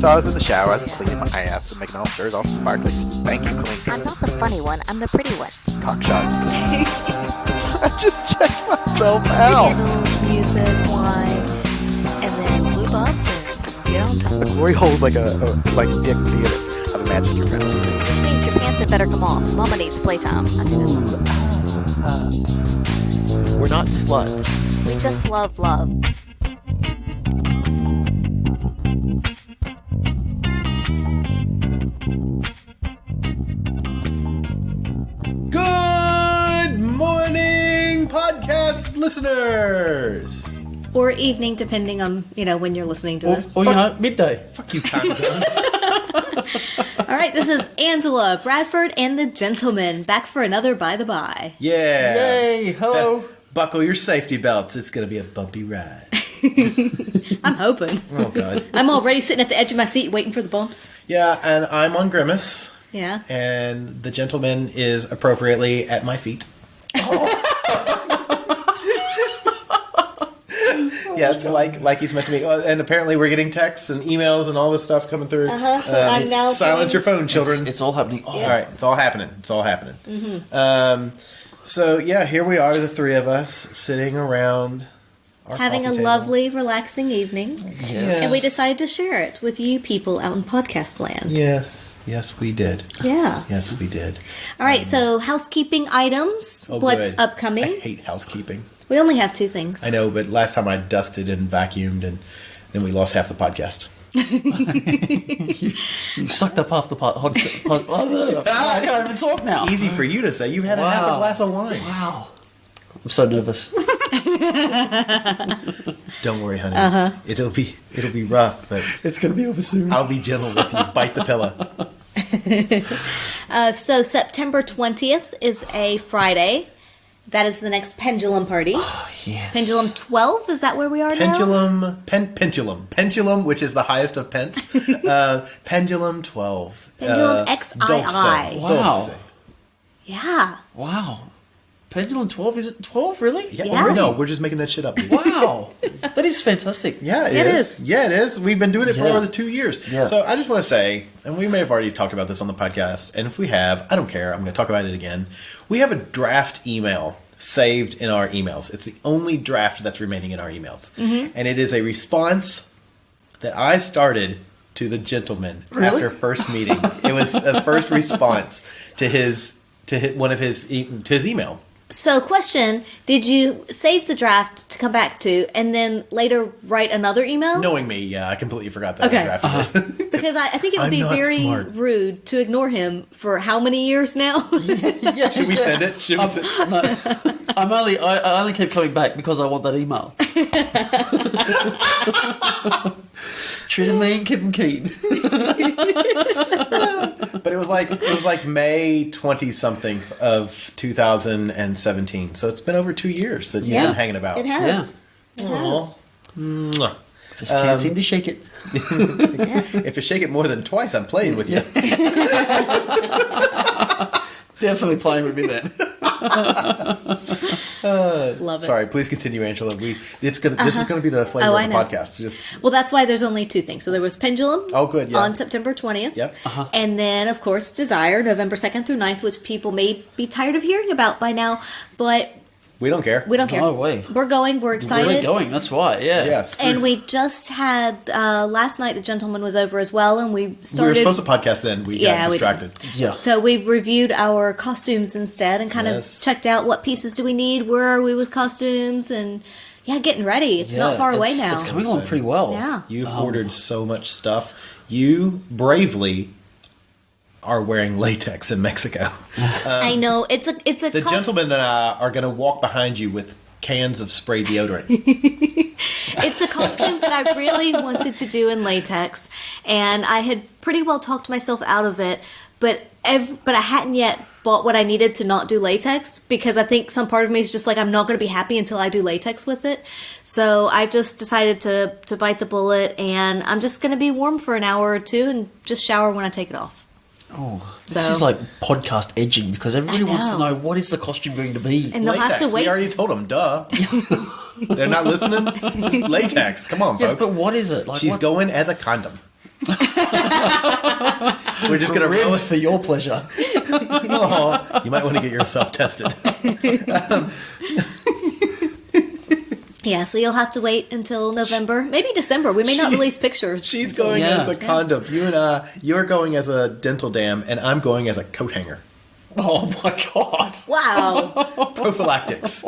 So I was in the shower, I was cleaning my ass and making all sure it's all sparkly, spanky clean. I'm not the funny one, I'm the pretty one. Cock shots. I just checked myself out. Candles, music, wine, and then lube up and get on top. The glory hole's like a big theater. I've imagined your family. Which means your pants had better come off. Mama needs playtime. I think We're not sluts. we just love love. Good morning, podcast listeners. Or evening, depending on, when you're listening to this. Or midday. Fuck you, time zones. All right, this is Angela, Bradford, and the Gentleman, back for another By the By. Yeah. Yay, hello. Buckle your safety belts. It's going to be a bumpy ride. I'm hoping. Oh, God. I'm already sitting at the edge of my seat waiting for the bumps. Yeah, and I'm on Grimace, Yeah. and the gentleman is appropriately at my feet. Yes, like he's meant to be. And apparently we're getting texts and emails and all this stuff coming through. So I'm now silence your phone, children. It's all happening. Oh, All right, it's all happening. It's all happening. So, yeah, here we are, the three of us, sitting around our having a coffee table. lovely, relaxing evening. yes. And we decided to share it with you people out in podcast land. Yes, we did. Yeah. Yes, we did. All right, so housekeeping items. Oh, What's good. upcoming? I hate housekeeping. We only have two things. I know, but last time I dusted and vacuumed, and then we lost half the podcast. You sucked up half the pot. I can't even talk now. Easy for you to say. You had a half a Wow. glass of wine. Wow. I'm so nervous. Don't worry, honey. It'll be rough, but It's going to be over soon. I'll be gentle with you. Bite the pillow. So September 20th is a Friday. That is the next Pendulum Party. Yes. Pendulum 12, is that where we are now? Pendulum, which is the highest of pence. Pendulum 12. Pendulum XII. Dulce. Wow. Dulce. Yeah. Wow. Pendulum 12? Is it 12, really? Yeah. No, we're just making that shit up. Wow. That is fantastic. Yeah, It is. Yeah, it is. We've been doing it for Yeah. over 2 years. Yeah. So I just want to say, and we may have already talked about this on the podcast, and if we have, I don't care. I'm going to talk about it again. We have a draft email saved in our emails. It's the only draft that's remaining in our emails. And it is a response that I started to the gentleman after first meeting. It was the first response to his email. So question, did you save the draft to come back to and then later write another email? Knowing me, yeah, I completely forgot that Okay. I drafted it. Because I think it would I'm be not very smart. rude to ignore him for how many years now? Yeah. Should we send it? Should we send I only kept coming back because I want that email. Treated me and kept him keen. But it was like May 20 something of 2017. So it's been over 2 years that you've been hanging about. It has. It has. Aw. Mwah. Just can't seem to shake it. If you shake it more than twice, I'm playing with you. Definitely playing with me then. Love it. Sorry, please continue, Angela. This is gonna be the flavor Oh, of I the know. podcast. Just Well, that's why there's only two things. So there was Pendulum good, yeah. on September 20th. Yep. And then, of course, Desire, November 2nd through 9th, which people may be tired of hearing about by now, but we don't care. we don't care. No way. We're going. We're excited. We're going, that's why, yeah. Yes. And we just had, last night, the Gentleman was over as well, and we we were started... supposed to podcast then. We Yeah, got we distracted. Yeah. So we reviewed our costumes instead and kind Yes. of checked out what pieces do we need, where are we with costumes, and getting ready. It's not far away now. It's coming along pretty well. Yeah. You've ordered so much stuff. You bravely are wearing latex in Mexico. I know. It's a The gentleman and I are going to walk behind you with cans of spray deodorant. It's a costume that I really wanted to do in latex, and I had pretty well talked myself out of it, but I hadn't yet bought what I needed to not do latex, because I think some part of me is just like, I'm not going to be happy until I do latex with it. So I just decided to bite the bullet, and I'm just going to be warm for an hour or two and just shower when I take it off. Oh, this So- is like podcast edging because everybody I wants to know. know what is the costume going to be. And they'll have to We wait. already told them, duh. They're not listening. Latex. Come on, Yes, folks. but what is it? Like, She's what? going as a condom. We're just gonna roll Ribs it. for your pleasure. Oh, you might want to get yourself tested. Yeah, so you'll have to wait until November, maybe December. We may not release pictures. She's until- going Yeah. as a condom. You're going as a dental dam, and I'm going as a coat hanger. Oh my god. Wow. Prophylactics.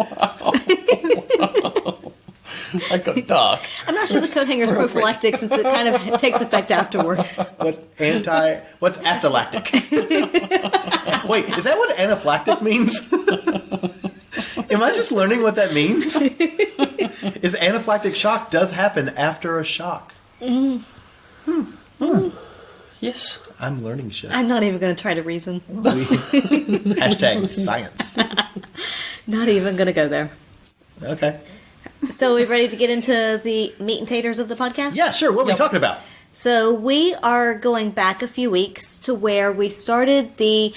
That got dark. I'm not sure the coat hanger's prophylactic since it kind of takes effect afterwards. What's aphylactic? Wait, is that what anaphylactic means? Am I just learning what that means? Is anaphylactic shock does happen after a shock? Yes. I'm learning shit. I'm not even going to try to reason. Hashtag science. Not even going to go there. Okay. So, are we ready to get into the meat and taters of the podcast? Yeah, sure. What are we Yep. talking about? So, we are going back a few weeks to where we started the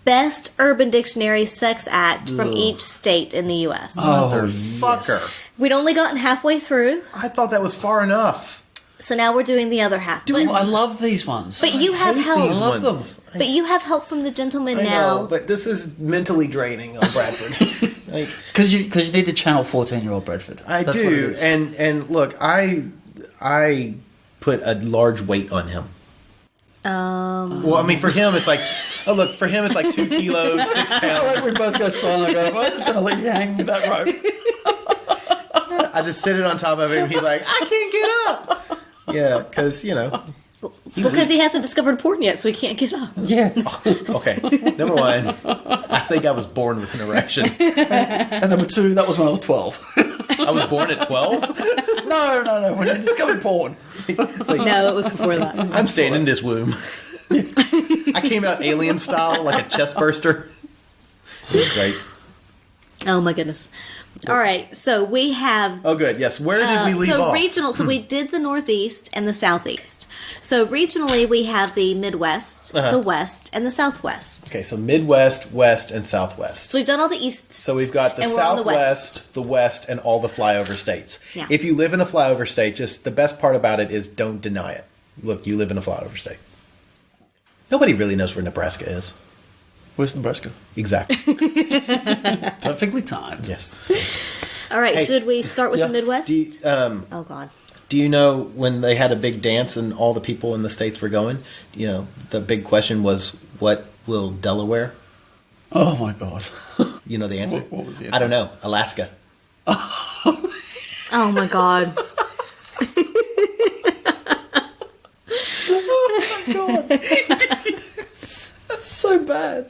best Urban Dictionary sex act from each state in the U.S. Motherfucker. yes. We'd only gotten halfway through, I thought that was far enough. so now we're doing the other half. Oh, I love these ones. But you have Hate help. these I love them. ones. But you have help from the gentleman I now. know, but this is mentally draining on Bradford. Like Because you need to channel 14-year-old Bradford. I That's what it do, is. and look, I put a large weight on him. Well, I mean, for him, it's like, oh look, for him, it's like 2 kilos, 6 pounds. we both go silent. And go, I'm just going to let you hang with that rope. I just sit it on top of him. He's like, I can't get up. Yeah, because Because he hasn't discovered porn yet, so he can't get up. Yeah. okay. Number one, I think I was born with an erection. And number 2, that was when I was 12. I was born at 12. No. When I discovered porn. No, it was before that. I'm staying in this womb. I came out alien style, like a chest burster. It was great. Oh my goodness. All right, so we have Oh, good. Yes. Where did we leave so off? regional. So we did the Northeast and the Southeast. So regionally, we have the Midwest, the West, and the Southwest. Okay, so Midwest, West, and Southwest. So we've done all the Easts. So we've got the and we're on the Southwest, Wests. the West, and all the flyover states. Yeah. If you live in a flyover state, just the best part about it is don't deny it. Look, you live in a flyover state. Nobody really knows where Nebraska is. Where's Nebraska? Exactly. Perfectly timed. Yes. All right, Hey. should we start with Yeah. the Midwest? Do Oh God. you know when they had a big dance and all the people in the states were going? You know, the big question was, what will Delaware? Oh my god. You know the answer? What was the I don't know. Alaska. Oh my God. So bad.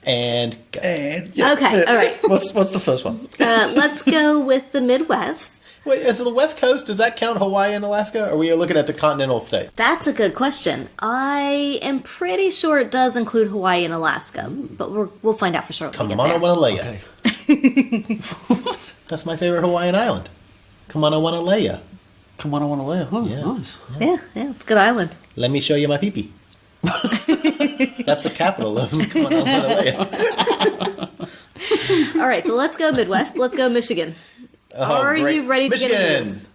And yeah. Okay, all right. What's the first one? Let's go with the Midwest. wait, is it the West Coast? Does that count Hawaii and Alaska? Or we are looking at the continental state? That's a good question. I am pretty sure it does include Hawaii and Alaska, but we'll find out for sure when we get there. Kamanawanalea. Okay. That's my favorite Hawaiian island. Kamanawanalea. Come on, I want to lay. Oh, Yeah. nice. Yeah, it's a good island. Let me show you my pee-pee. That's the capital of Kamanawanalea. All right, so let's go Midwest. Let's go Michigan. Oh, Are great. you ready to get into Michigan. this?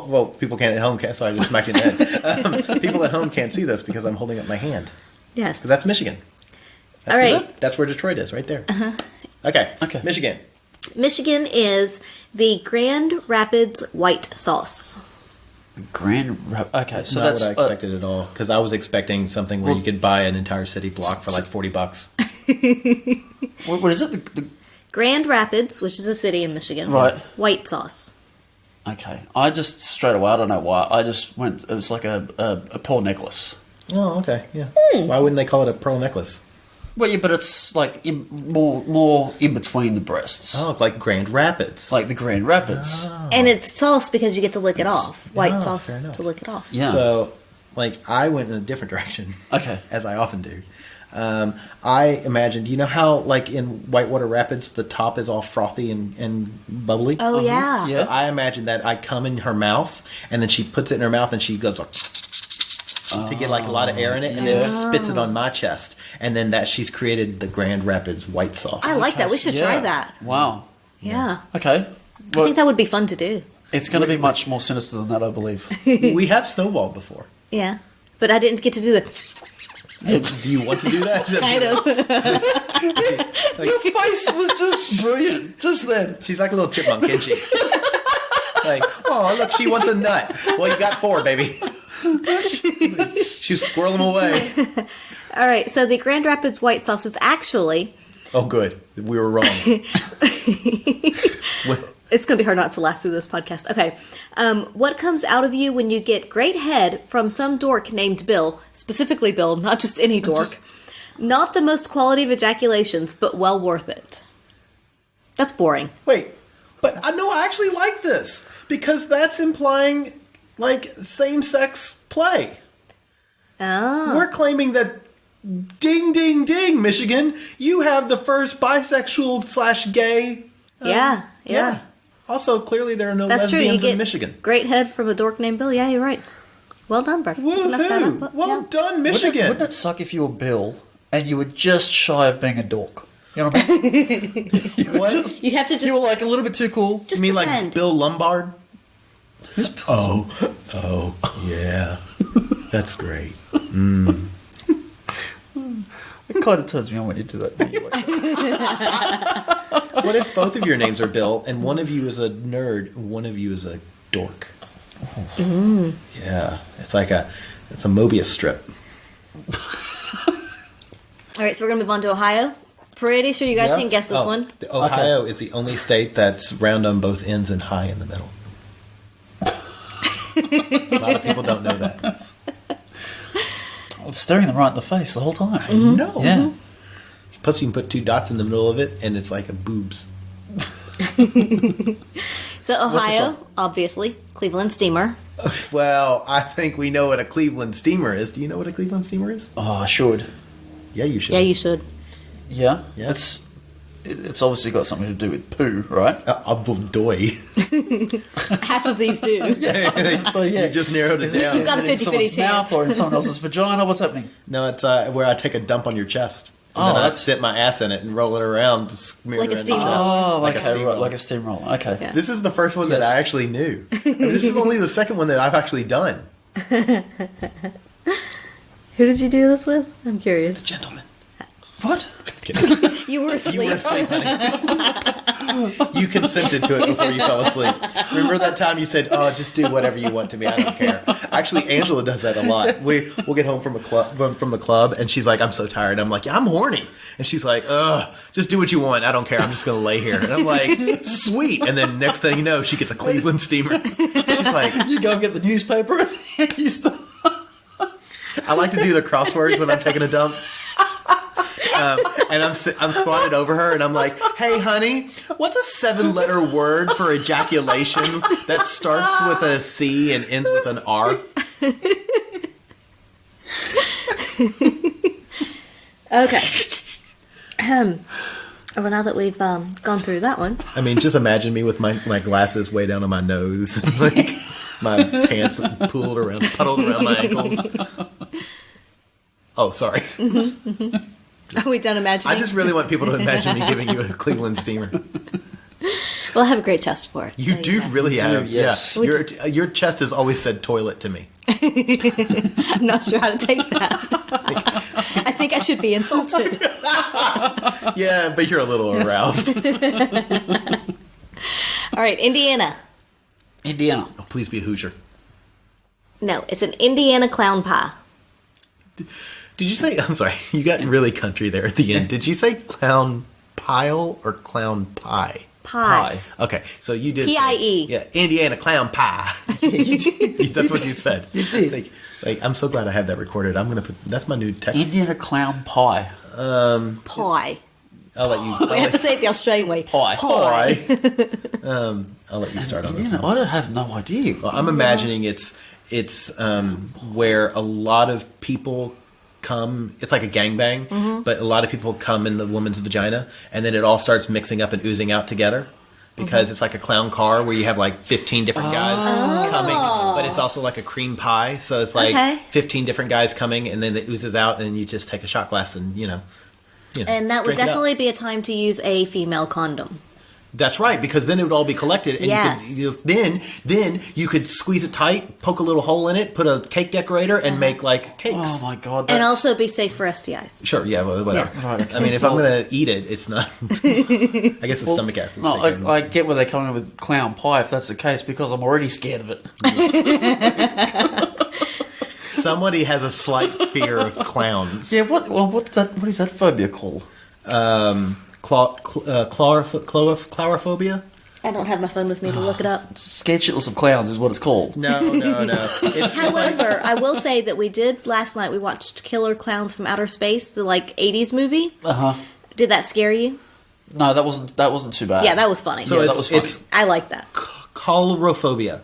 Well, people can't at home, so I just smacked you in the head. People at home can't see this because I'm holding up my hand. Yes. So that's Michigan. That's All where- right. That's where Detroit is, right there. Okay. Okay. Michigan. Michigan is the Grand Rapids white sauce. Okay, so Not that's what I expected at all, because I was expecting something where you could buy an entire city block for like $40. what is it? The Grand Rapids, which is a city in Michigan. Right. White sauce. Okay, I just straight away. I don't know why. I just went. It was like a pearl necklace. Oh, okay, yeah. Why wouldn't they call it a pearl necklace? Well, yeah, but it's like more in between the breasts, Oh, like Grand Rapids. like the Grand Rapids. And it's sauce because you get to lick it off. White fair sauce enough. to lick it off. Yeah. So, like, I went in a different direction. Okay. As I often do. I imagined, you know how, like, in Whitewater Rapids, the top is all frothy and bubbly? Oh, yeah. Yeah. So I imagine that I come in her mouth, and then she puts it in her mouth, and she goes like, to get like a lot of air in it, and then spits it on my chest, and then that she's created the Grand Rapids white sauce. I like that. We should try Yeah. that. Wow. Yeah. Okay. I think that would be fun to do. It's going to be much more sinister than that, I believe. We have snowballed before. Yeah. But I didn't get to do the Do you want to do that? kind of. Your face was just brilliant just then. She's like a little chipmunk, isn't she? Like, oh, look, she wants a nut. Well, you got 4, baby. She was squirreling them away. All right, so the Grand Rapids white sauce is actually... Oh, good. We were wrong. It's going to be hard not to laugh through this podcast. Okay. What comes out of you when you get great head from some dork named Bill? Specifically Bill, not just any dork. Not the most quality of ejaculations, but well worth it. That's boring. Wait, but no, I actually like this because that's implying like same-sex play. Oh. We're claiming that ding, ding, ding, Michigan, you have the first bisexual/gay. Yeah. Also, clearly there are no That's true. You lesbians get in Michigan. great head from a dork named Bill. Yeah, you're right. Well done, Bert. Woohoo! Well done, Michigan. Wouldn't it suck if you were Bill and you were just shy of being a dork? You know what I mean? What? You have to just... You were like a little bit too cool. just You mean pretend. like Bill Lombard? Oh, yeah. That's great. It kind of turns me on when you do that. Anyway. What if both of your names are Bill and one of you is a nerd and one of you is a dork? Yeah, it's a Mobius strip. All right, so we're going to move on to Ohio. Pretty sure you guys can guess this one. Ohio is the only state that's round on both ends and high in the middle. A lot of people don't know that. It's staring them right in the face the whole time. No. Yeah. Plus, you can put 2 dots in the middle of it, and it's like a boobs. So Ohio, obviously, Cleveland Steamer. Well, I think we know what a Cleveland steamer is. Do you know what a Cleveland steamer is? Oh, I should. Yeah, you should. Yeah, you should. Yeah. Yeah. It's obviously got something to do with poo, right? Doy. Half of these do. So yeah, You just narrowed it down. You've got a Is it in 50-50 someone's chance. mouth or in someone else's vagina? What's happening? No, it's where I take a dump on your chest. And Oh, then I that's- sit my ass in it and roll it around to smear Like it a around your steamroller. chest. Oh, Like a okay, steamroller. right, like a steamroller. Okay. Yeah. This is the first one that Yes. I actually knew. I mean, this is only the second one that I've actually done. Who did you do this with? I'm curious. Gentlemen. What? You were asleep. You were asleep, honey. You consented to it before you fell asleep. Remember that time you said, "Oh, just do whatever you want to me. I don't care." Actually, Angela does that a lot. We'll get home from the club, and she's like, "I'm so tired." I'm like, "Yeah, I'm horny," and she's like, "Ugh, just do what you want. I don't care. I'm just gonna lay here." And I'm like, "Sweet." And then next thing you know, she gets a Cleveland steamer. She's like, You go and get the newspaper and you start. I like to do the crosswords when I'm taking a dump. And I'm squatted over her, and I'm like, "Hey, honey, what's a 7-letter word for ejaculation that starts with a C and ends with an R?" Okay. Well, now that we've gone through that one, I mean, just imagine me with my glasses way down on my nose, like my pants puddled around my ankles. Oh, sorry. are we done imagining? I just really want people to imagine me giving you a Cleveland steamer. Well, I have a great chest for it. You so, do yeah. really have, yes. yeah. Your chest has always said toilet to me. I'm not sure how to take that. I think I should be insulted. Yeah, but you're a little aroused. All right, Indiana. Indiana. Oh, please be a Hoosier. No, it's an Indiana clown pie. Did you say? I'm sorry. You got really country there at the end. Did you say clown pile or clown pie? Pie. Okay, so you did. P-I-E. Say, yeah, Indiana clown pie. That's what you said. You did. Like, I'm so glad I have that recorded. I'm gonna put. That's my new text. Indiana clown pie. Pie. I'll let you. We have to say it the Australian way. Pie. Pie. I'll let you start on this Indiana, one. I don't have no idea. Well, I'm imagining it's where a lot of people come. It's like a gangbang, but a lot of people come in the woman's vagina, and then it all starts mixing up and oozing out together. Because it's like a clown car where you have like 15 different guys coming, but it's also like a cream pie. So it's like 15 different guys coming, and then it oozes out, and you just take a shot glass and, you know And that would drink it up. definitely be a time to use a female condom. That's right, because then it would all be collected, and Yes. then you could squeeze it tight, poke a little hole in it, put a cake decorator, and make like cakes. Oh my god! And that's- also be safe for STIs. Sure, yeah, well, whatever. Yeah. Right, okay. I mean, if I'm going to eat it, it's not. I guess the stomach acid. No, I get where they're coming with clown pie if that's the case, because I'm already scared of it. Somebody has a slight fear of clowns. Yeah, what is that phobia called? Chlorophobia? I don't have my phone with me to look it up. Scared shitless of clowns is what it's called. No. It's However, I will say that we did last night. We watched Killer Clowns from Outer Space, the like '80s movie. Did that scare you? No, that wasn't too bad. Yeah, that was funny. so Yeah, that was funny. it's I like that. chlorophobia.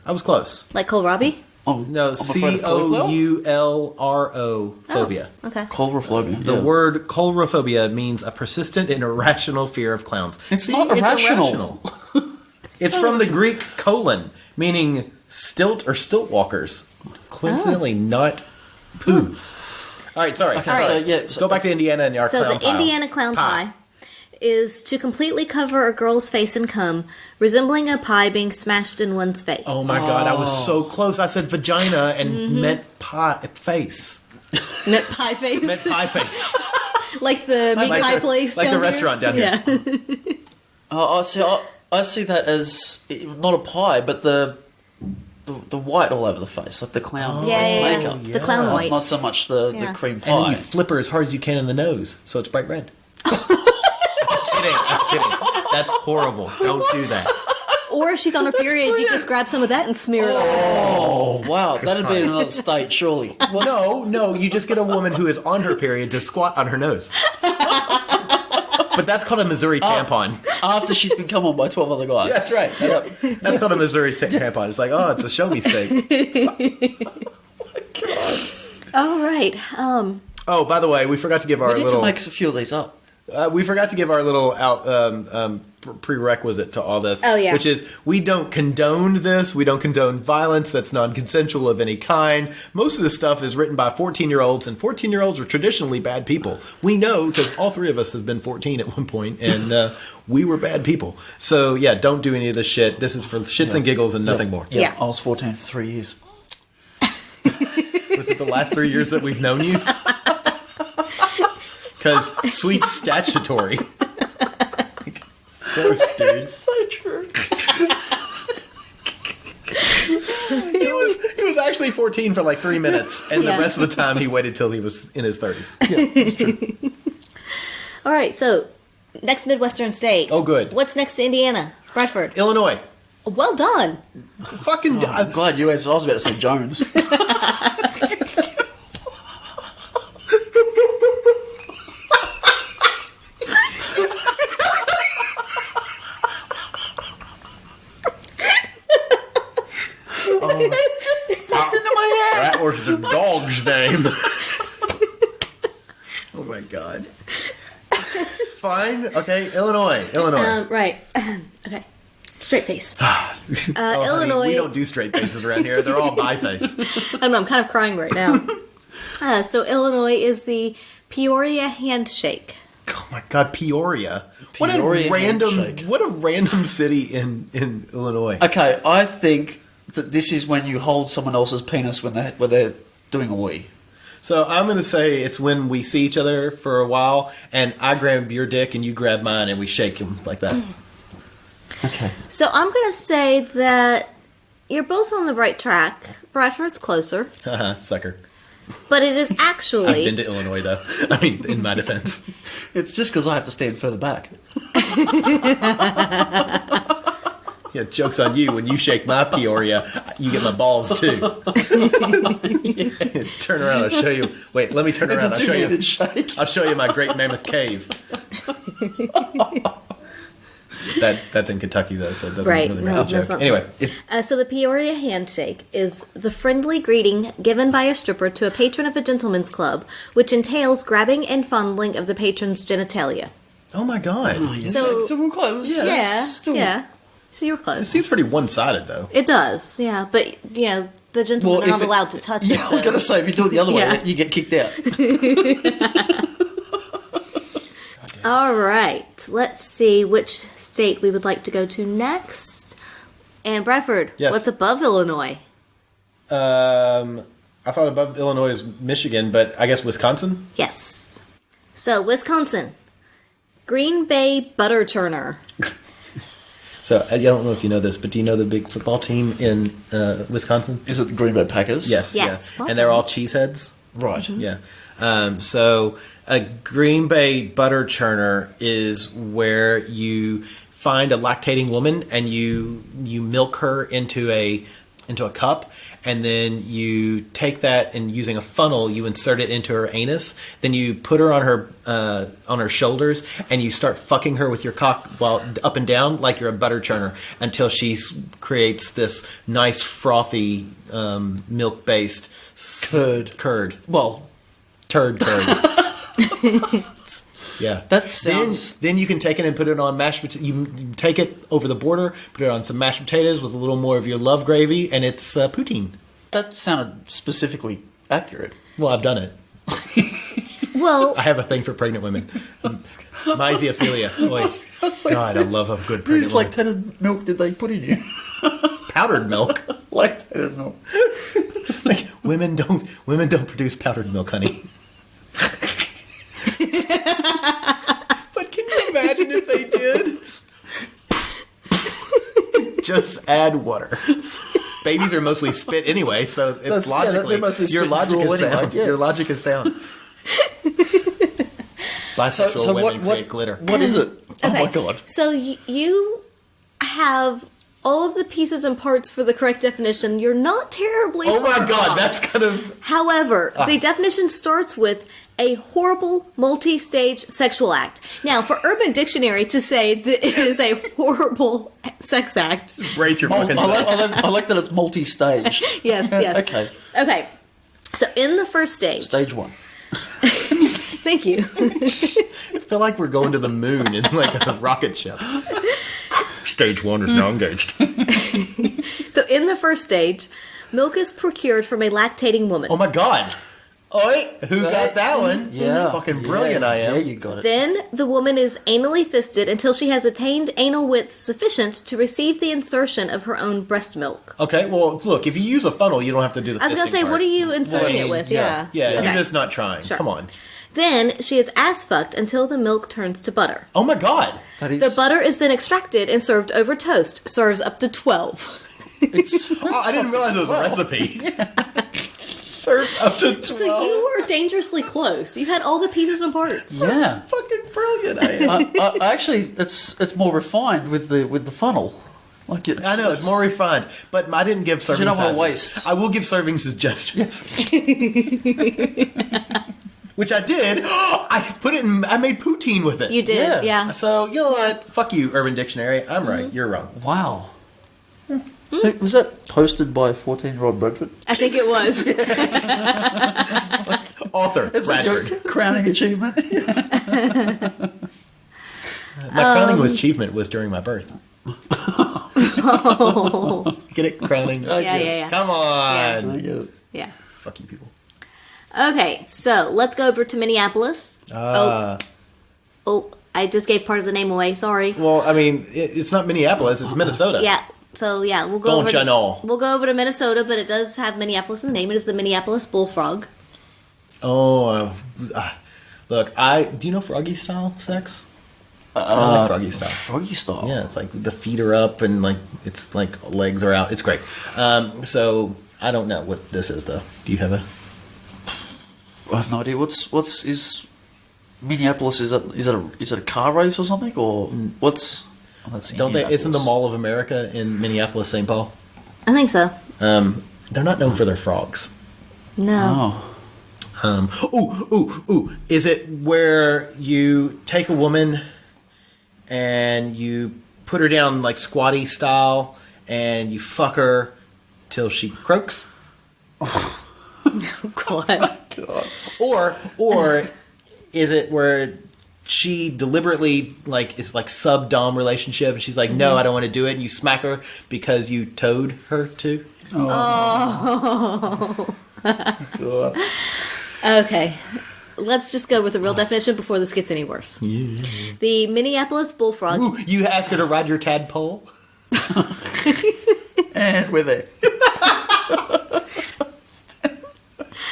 I was close. Like kohlrabi. No, afraid of cauliflower? COULRO phobia. Okay. Coulrophobia. The word coulrophobia means a persistent and irrational fear of clowns. It's not irrational. It's from the Greek colon, meaning stilt or stilt walkers. Coincidentally, not poo. All right, sorry. Okay, Go back to Indiana and our So clown the pile. Indiana clown pie is to completely cover a girl's face in cum, resembling a pie being smashed in one's face. Oh my god, I was so close. I said vagina and meant pie face. Meant pie face. Meant pie face. Like the meat pie place like down the here? restaurant down here. Yeah. I see that as not a pie, but the white all over the face, like the clown face yeah. makeup. The clown white. Not so much the Yeah. cream And then pie. you flip her as hard as you can in the nose, so it's bright red. I'm kidding. That's horrible. Don't do that. Or if she's on her period, you just grab some of that and smear it on. Oh wow, that'd be in another state, surely. No, you just get a woman who is on her period to squat on her nose. But that's called a Missouri tampon. After she's been come on by 12 other guys. That's right. Yep. That's called a Missouri tampon. It's like, oh, it's a show me steak. All right. Oh, by the way, we forgot to give our We need little. to make a few of these up. We forgot to give our little prerequisite to all this. Oh, yeah. Which is, we don't condone this. We don't condone violence that's non-consensual of any kind. Most of this stuff is written by 14-year-olds, and 14-year-olds are traditionally bad people. We know, because all three of us have been 14 at one point, and we were bad people. So, yeah, don't do any of this shit. This is for shits and giggles and nothing more. Yeah. I was 14 for 3 years. Was it the last 3 years that we've known you? Because sweet statutory. Gross, dude. So true. He was actually 14 for like 3 minutes, and Yeah. the rest of the time he waited till he was in his 30s. Yeah, it's true. All right. So next Midwestern state. Oh, good. What's next to Indiana? Bradford. Illinois. Well done. Fucking. I'm glad you answered. I was about to say Jones. It just popped into my head. That was the dog's name. Oh my god. Fine. Okay, Illinois. Right. Okay. Straight face. Oh, honey, Illinois. we don't do straight faces around here. They're all bi face. I don't know. I'm kind of crying right now. So Illinois is the Peoria handshake. Oh my god, Peoria. Peoria handshake. What a random city in Illinois. Okay, I think that this is when you hold someone else's penis when they're doing a wee. So I'm going to say it's when we see each other for a while, and I grab your dick and you grab mine, and we shake him like that. Okay. So I'm going to say that you're both on the right track. Bradford's closer, Haha, sucker. but it is I've actually been to Illinois, though. I mean, in my defense. It's just because I have to stand further back. Yeah, joke's on you. When you shake my Peoria, you get my balls, too. Turn around, I'll show you. Wait, let me turn around. It's I'll a show you. two-handed shake. I'll show you my Great Mammoth Cave. That's in Kentucky, though, so it doesn't Right, really no, make a that's joke. not Anyway, So the Peoria handshake is the friendly greeting given by a stripper to a patron of a gentleman's club, which entails grabbing and fondling of the patron's genitalia. oh my god. So- we're close. Yeah, Still. yeah. So you're It close. seems pretty one-sided, though. It does, yeah. But, you know, the gentlemen Well, are not if it- allowed to touch it. I was though. going to say, if you do it the other Yeah. way, you get kicked out. All right. Let's see which state we would like to go to next. And Bradford, Yes. what's above Illinois? I thought above Illinois is Michigan, but I guess Wisconsin? Yes. So, Wisconsin. Green Bay Butter Churner. So, I don't know if you know this, but do you know the big football team in Wisconsin? Is it the Green Bay Packers? Yes. Yes, Yeah. well And they're done. all cheeseheads? Right. Yeah. So a Green Bay butter churner is where you find a lactating woman and you milk her into a cup, and then you take that and using a funnel you insert it into her anus. Then you put her on her shoulders and you start fucking her with your cock while up and down like you're a butter churner until she creates this nice frothy milk based curd. Well, Turd. Yeah. that sounds. Then you can take it and put it on mashed potatoes. You take it over the border, put it on some mashed potatoes with a little more of your love gravy, and it's poutine. That sounded specifically accurate. Well, I've done it. Well, I have a thing for pregnant women. Mysiophilia. Boy, God, I love a good Whose pregnant woman. lactated milk did they put in you? Powdered milk. Lactated milk. Like, women don't produce powdered milk, honey. But can you imagine if they did? Just add water. Babies are mostly spit anyway, so it's That's- yeah, logically they mostly your spit logic drool is anyway, sound. yeah. Your logic is sound. Bisexual So women what create glitter. What is it? Oh my okay. god. So you have all of the pieces and parts for the correct definition. You're not terribly Oh my far God, off. that's kind of However, the definition starts with a horrible multi-stage sexual act. Now, for Urban Dictionary to say that it is a horrible sex act, brace your Oh, fucking I like that it's multi-staged. yes, yes. Okay. Okay. So in the first stage, Stage one. thank you. I feel like we're going to the moon in like a rocket ship. Stage one is now engaged. So in the first stage, milk is procured from a lactating woman. Oh my God. Oi, who got that one? Yeah. Fucking brilliant Yeah, I am. Yeah, you got it. Then the woman is anally fisted until she has attained anal width sufficient to receive the insertion of her own breast milk. Okay, well, look, if you use a funnel, you don't have to do the I was going to fisting say, part. what are you inserting Well, it with? yeah. Yeah. Yeah, Okay. you're just not trying. Sure. Come on. Then she is ass fucked until the milk turns to butter. Oh my God. That is. The butter is then extracted and served over toast. Serves up to 12. It's, Oh, I didn't realize it was a recipe. Serves up to 12. So you were dangerously close. You had all the pieces and parts. Yeah. Fucking brilliant I am. I actually, it's more refined with the funnel. Like it's, I know, it's more refined, but I didn't give serving don't wanna sizes. waste. I will give serving suggestions. Which I did. I made poutine with it. You did, Yeah. yeah. So, you know what? Fuck you, Urban Dictionary. I'm right. You're wrong. Wow. Hey, was that hosted by 14-year-old Bradford? I think it was. Author, It's like your Bradford. crowning achievement. My crowning achievement was during my birth. Get it? Crowning? Yeah. Come on. I get it. Yeah. Fuck you people. Okay, so let's go over to Minneapolis. Oh, I just gave part of the name away. Sorry. Well, I mean, it's not Minneapolis, it's Minnesota. Yeah. So yeah, we'll go Don't over. ya know? We'll go over to Minnesota, but it does have Minneapolis in the name. It is the Minneapolis Bullfrog. Oh, look, do you know Froggy style sex? I like Froggy style. Froggy style. Yeah, it's like the feet are up and like it's like legs are out. It's great. So I don't know what this is though. Do you have a? I have no idea. Is Minneapolis? Is that a car race or something, or what's? Oh, that's Don't they? Isn't the Indianapolis. Mall of America in Minneapolis, St. Paul? I think so. They're not known for their frogs. No. Oh, Is it where you take a woman and you put her down like squatty style and you fuck her till she croaks? God. Or is it where she deliberately like is like sub dom relationship and she's like, no, I don't want to do it, and you smack her because you towed her to? Okay. let's just go with the real definition before this gets any worse. The Minneapolis bullfrog. Ooh, you ask her to ride your tadpole? And we're there.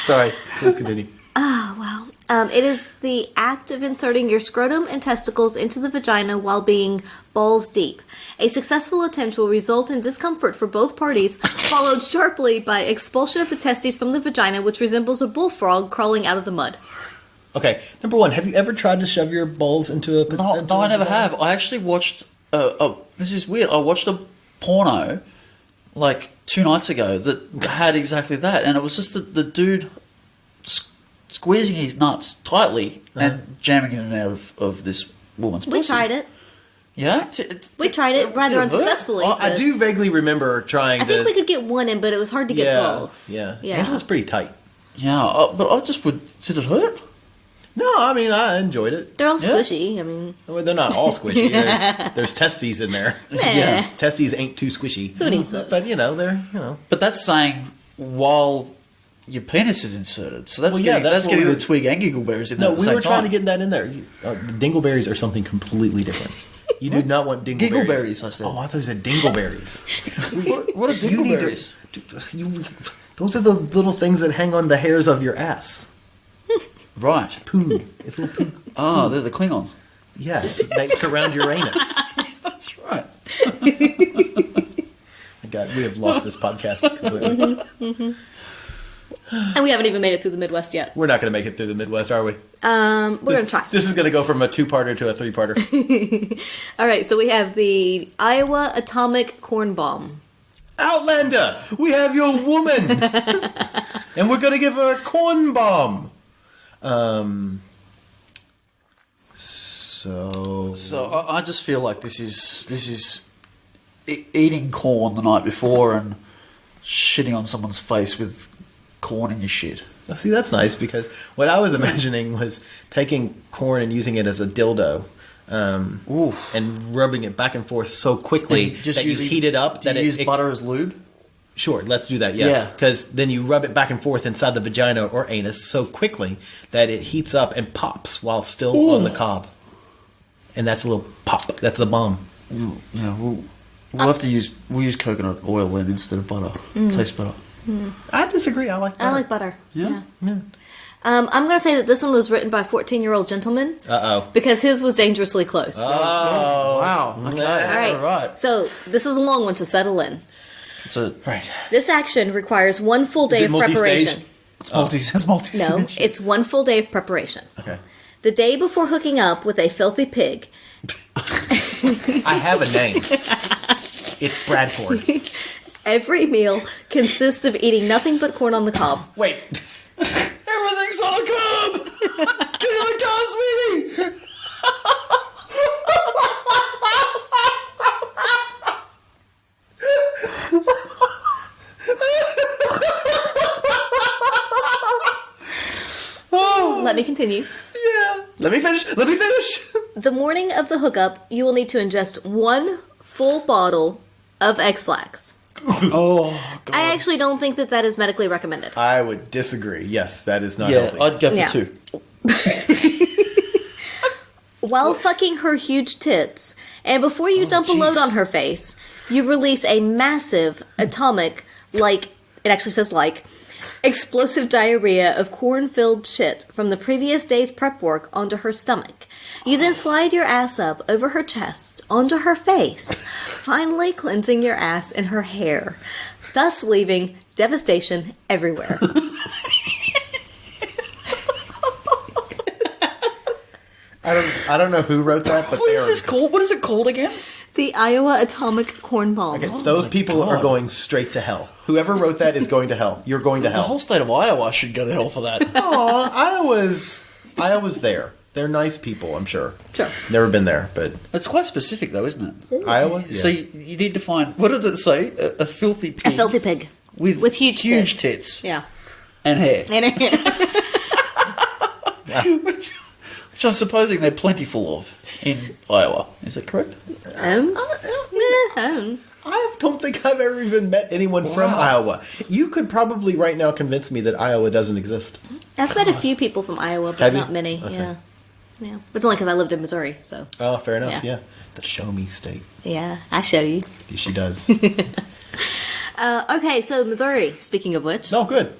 Sorry, please continue. Oh, wow. It is the act of inserting your scrotum and testicles into the vagina while being balls deep. A successful attempt will result in discomfort for both parties, followed sharply by expulsion of the testes from the vagina, which resembles a bullfrog crawling out of the mud. Okay, number one, have you ever tried to shove your balls into a... No, I never have. I actually watched... this is weird. I watched a porno, like, 2 nights ago that had exactly that. And it was just the dude squeezing his nuts tightly and jamming in and out of this woman's pussy. We tried it. Yeah? We tried it rather did it work? unsuccessfully. I but do vaguely remember trying I think this. we could get one in, but it was hard to get both. Yeah. Yeah. Angela's pretty tight. Yeah, but I just would... Did it hurt? No, I mean, I enjoyed it. They're all Yeah. squishy. I mean, Well, they're not all squishy. There's testes in there. yeah. Testes ain't too squishy. Who needs those? But, they're. But that's saying while your penis is inserted. So that's Well, yeah, getting, that's that's what getting we the twig and giggleberries in No, there at the we same were trying time. to get that in there. Dingleberries are something completely different. You do not want dingleberries. Giggleberries, I said. Oh, I thought you said dingleberries. What are You need to- dingleberries? those are the little things that hang on the hairs of your ass. Right. Poo. It's little poo. Oh, they're the Klingons. Yes, they surround your anus. That's right. My God, we have lost this podcast completely. And we haven't even made it through the Midwest yet. We're not going to make it through the Midwest, are we? We're going to try. This is going to go from a 2-parter to a 3-parter. All right, so we have the Iowa Atomic Corn Bomb. Outlander, we have your woman, and we're going to give her a corn bomb. So I just feel like this is eating corn the night before and shitting on someone's face with corn in your shit. See, that's nice because what I was imagining was taking corn and using it as a dildo. And rubbing it back and forth so quickly that you heat it up. Do you use butter as lube? Sure, let's do that, yeah. Yeah. Because then you rub it back and forth inside the vagina or anus so quickly that it heats up and pops while still on the cob. And that's a little pop. That's the bomb. Yeah, we'll have to use coconut oil then instead of butter. Tastes better. I disagree. I like that. I like butter. Yeah. I'm going to say that this one was written by a 14-year-old gentleman Uh-oh. because his was dangerously close. Oh. Wow. Okay. Yeah. All right. So this is a long one, so settle in. It's a Right. This action requires one full day it of multi-stage? preparation. it's multi. No, it's one full day of preparation. Okay. The day before hooking up with a filthy pig, I have a name. It's Bradford. every meal consists of eating nothing but corn on the cob. Wait. Everything's on a cob. Get in the car, sweetie. Let me continue. Yeah. Let me finish. The morning of the hookup, you will need to ingest one full bottle of X-Lax. Oh God. I actually don't think that that is medically recommended. I would disagree. Yes, that is not Yeah, healthy. I'd go for Yeah. 2. While fucking her huge tits, and before you dump a load jeez. on her face, you release a massive atomic, it actually says explosive diarrhea of corn-filled shit from the previous day's prep work onto her stomach. You then slide your ass up over her chest, onto her face, finally cleansing your ass and her hair, thus leaving devastation everywhere. I don't know who wrote that, but What they is are. this called? What is it called again? The Iowa Atomic Corn Bomb. Okay, those people are going straight to hell. Whoever wrote that is going to hell. You're going to The hell. whole state of Iowa should go to hell for that. Aw, Iowa's there. They're nice people, I'm sure. Sure. Never been there, but It's quite specific, though, isn't it? Iowa. Yeah. So you need to find, what did it say? A filthy pig. A filthy pig. With huge tits. Yeah. And hair. And a hair. Which I'm supposing they're plentiful of in Iowa. Is that correct? I don't think I've ever even met anyone from Iowa. You could probably right now convince me that Iowa doesn't exist. I've met a few people from Iowa, but Have you? not many. Okay. Yeah. Yeah. It's only because I lived in Missouri, so. Oh, fair enough. Yeah. Yeah. The show me state. Yeah, I show you. She does. Okay, so Missouri, speaking of which, No, good.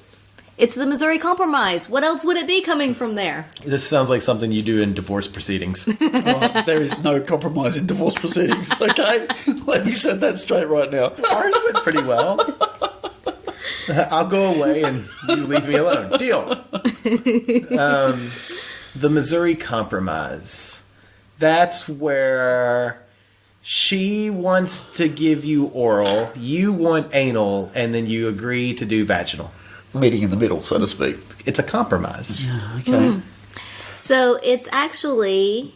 it's the Missouri Compromise. What else would it be coming from there? This sounds like something you do in divorce proceedings. Well, there is no compromise in divorce proceedings, okay? Let me set that straight right now. Ours went pretty well. I'll go away and you leave me alone. Deal. The Missouri Compromise. That's where she wants to give you oral, you want anal, and then you agree to do vaginal. Meeting in the middle, so to speak. It's a compromise. Okay. So it's actually,